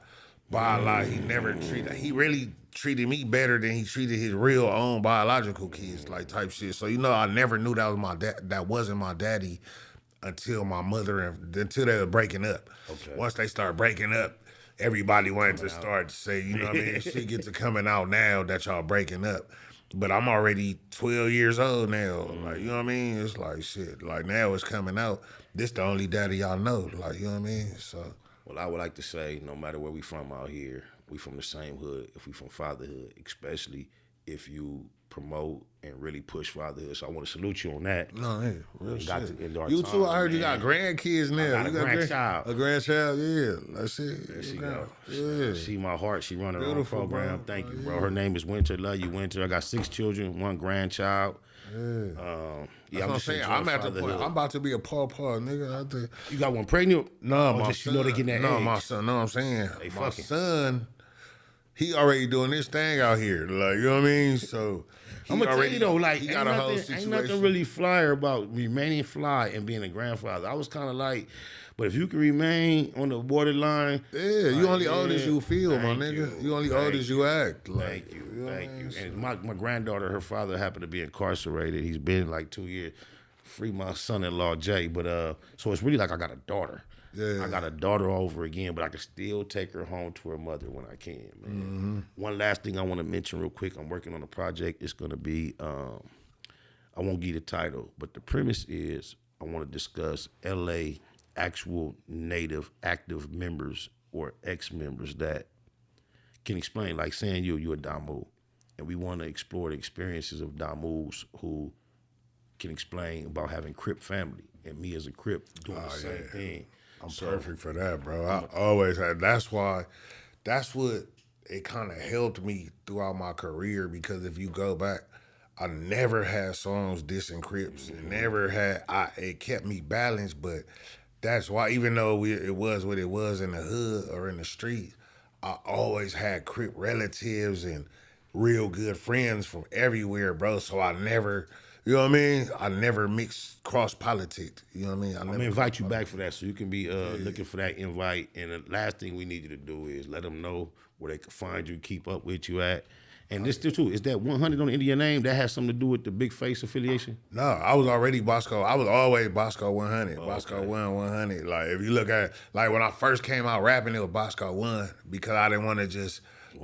biological. He really treated me better than he treated his real own biological kids, like, type shit. So, you know, I never knew that was my that wasn't my daddy until my mother until they were breaking up.
Okay.
Once they start breaking up, everybody wanted to start to say, you know what I mean? Shit gets to coming out now that y'all breaking up. But I'm already 12 years old now. Like, you know what I mean? It's like, shit. Like, now it's coming out. This the only daddy y'all know. Like, you know what I mean? So,
Well, I would like to say, no matter where we from out here, we from the same hood. If we from fatherhood, especially if you promote and really push fatherhood. So I want to salute you on that.
No, hey, real
Got
shit.
to end our
You
time,
too. I heard you
man.
got grandkids now.
I got
you
a grandchild.
A grandchild, yeah. That's it.
There she
Okay.
go.
Yeah.
She my heart. She run her
Beautiful,
own program.
bro.
Thank you,
Oh,
bro.
yeah.
Her name is Winter. Love you, Winter. I got 6 children, 1 grandchild.
Yeah.
Yeah,
That's what I'm
just
saying.
enjoying
I'm at the point.
fatherhood.
I'm about to be a pawpaw, nigga. I think.
You got one pregnant?
No,
Or
my
just
son.
you know they getting that
no,
age?
my son. No, I'm saying
They
my
fucking.
son. He already doing this thing out here, like you know what I mean. So he
I'm gonna tell
already
you though, like
he
ain't
got a whole
nothing, ain't
situation.
nothing really flyer about remaining fly and being a grandfather. I was kind of like, but if you can remain on the borderline,
Yeah, you
like,
only old as you feel, my
thank
nigga.
you,
You only
thank
old as you act. Like,
Thank you,
know what I
thank
mean?
you. And my granddaughter, her father happened to be incarcerated. He's been like 2 years. Free my son-in-law Jay, but so it's really like I got a daughter.
Yeah.
I got a daughter over again, but I can still take her home to her mother when I can, man. One last thing I want to mention real quick. I'm working on a project. It's gonna be I won't give you the title, but the premise is I want to discuss LA actual native active members or ex-members that can explain, like saying you're a Damu, and we want to explore the experiences of Damus who can explain about having Crip family and me as a Crip doing the same thing.
I'm perfect for that, bro. I always had. That's why. That's what it kind of helped me throughout my career, because if you go back, I never had songs dissing Crips. Never had. It kept me balanced, but that's why, even though it was what it was in the hood or in the street, I always had Crip relatives and real good friends from everywhere, bro. So I never. You know what I mean? I never mixed cross politics. You know what I mean?
I'm gonna invite you back for that, so you can be looking for that invite. And the last thing we need you to do is let them know where they can find you, keep up with you at. And this still too, is that 100 on the end of your name? That has something to do with the big face affiliation?
No, I was already Boskoe. I was always Boskoe100. Boskoe100. Like, if you look at, like, when I first came out rapping, it was Boskoe1, because I didn't want to just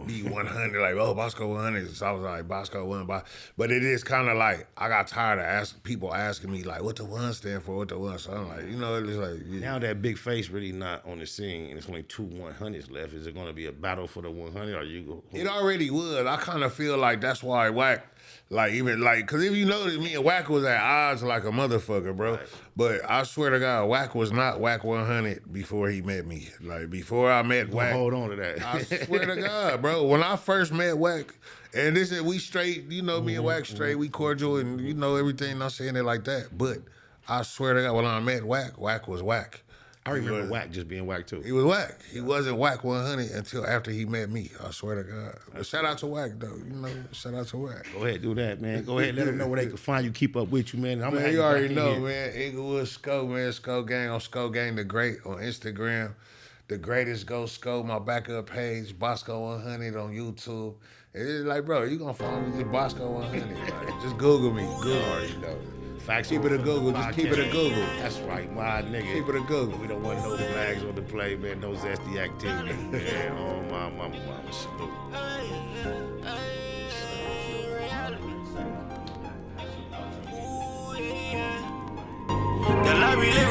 be 100, like, oh, Boskoe100. So I was like, Boskoe1. But it is kind of like, I got tired of people asking me, like, what the 1 stand for, what the 1? So I'm like, you know, it's like, yeah.
Now that big face really not on the scene, and it's only 2 100s left, is it going to be a battle for the 100? Or you?
It already was. I kind of feel like that's why Wack, like, even, like, because if you notice, me and Wack was at odds like a motherfucker, bro. Right. But I swear to God, Wack was not Wack 100 before he met me. Like, before I met Wack.
Hold on to that.
I swear to God, bro. When I first met Wack, and this is, we straight, you know, me and Wack straight, we cordial, and you know everything, not saying it like that. But I swear to God, when I met Wack, Wack was Wack.
I remember Wack just being Wack too.
He was Wack. He wasn't Wack 100 until after he met me. I swear to God. But shout out to Wack though. You know, shout out to Wack.
Go ahead, do that, man. Go ahead, let them know where they can find you, keep up with you, man. I'm
Man, you already know, man. Inglewood Sko, man. Sko Gang on Sko Gang the Great on Instagram. The greatest go Sko, my backup page, Boskoe100 on YouTube. It's like, bro, you gonna find me just Boskoe100. Like, just Google me. Google.
already know. Factz
Keep it a Google. Just keep it a Google.
That's right, my nigga.
Keep it a Google.
We don't want no flags on the play, man. No zesty activity, man. Oh, my mama, salute.
The life we live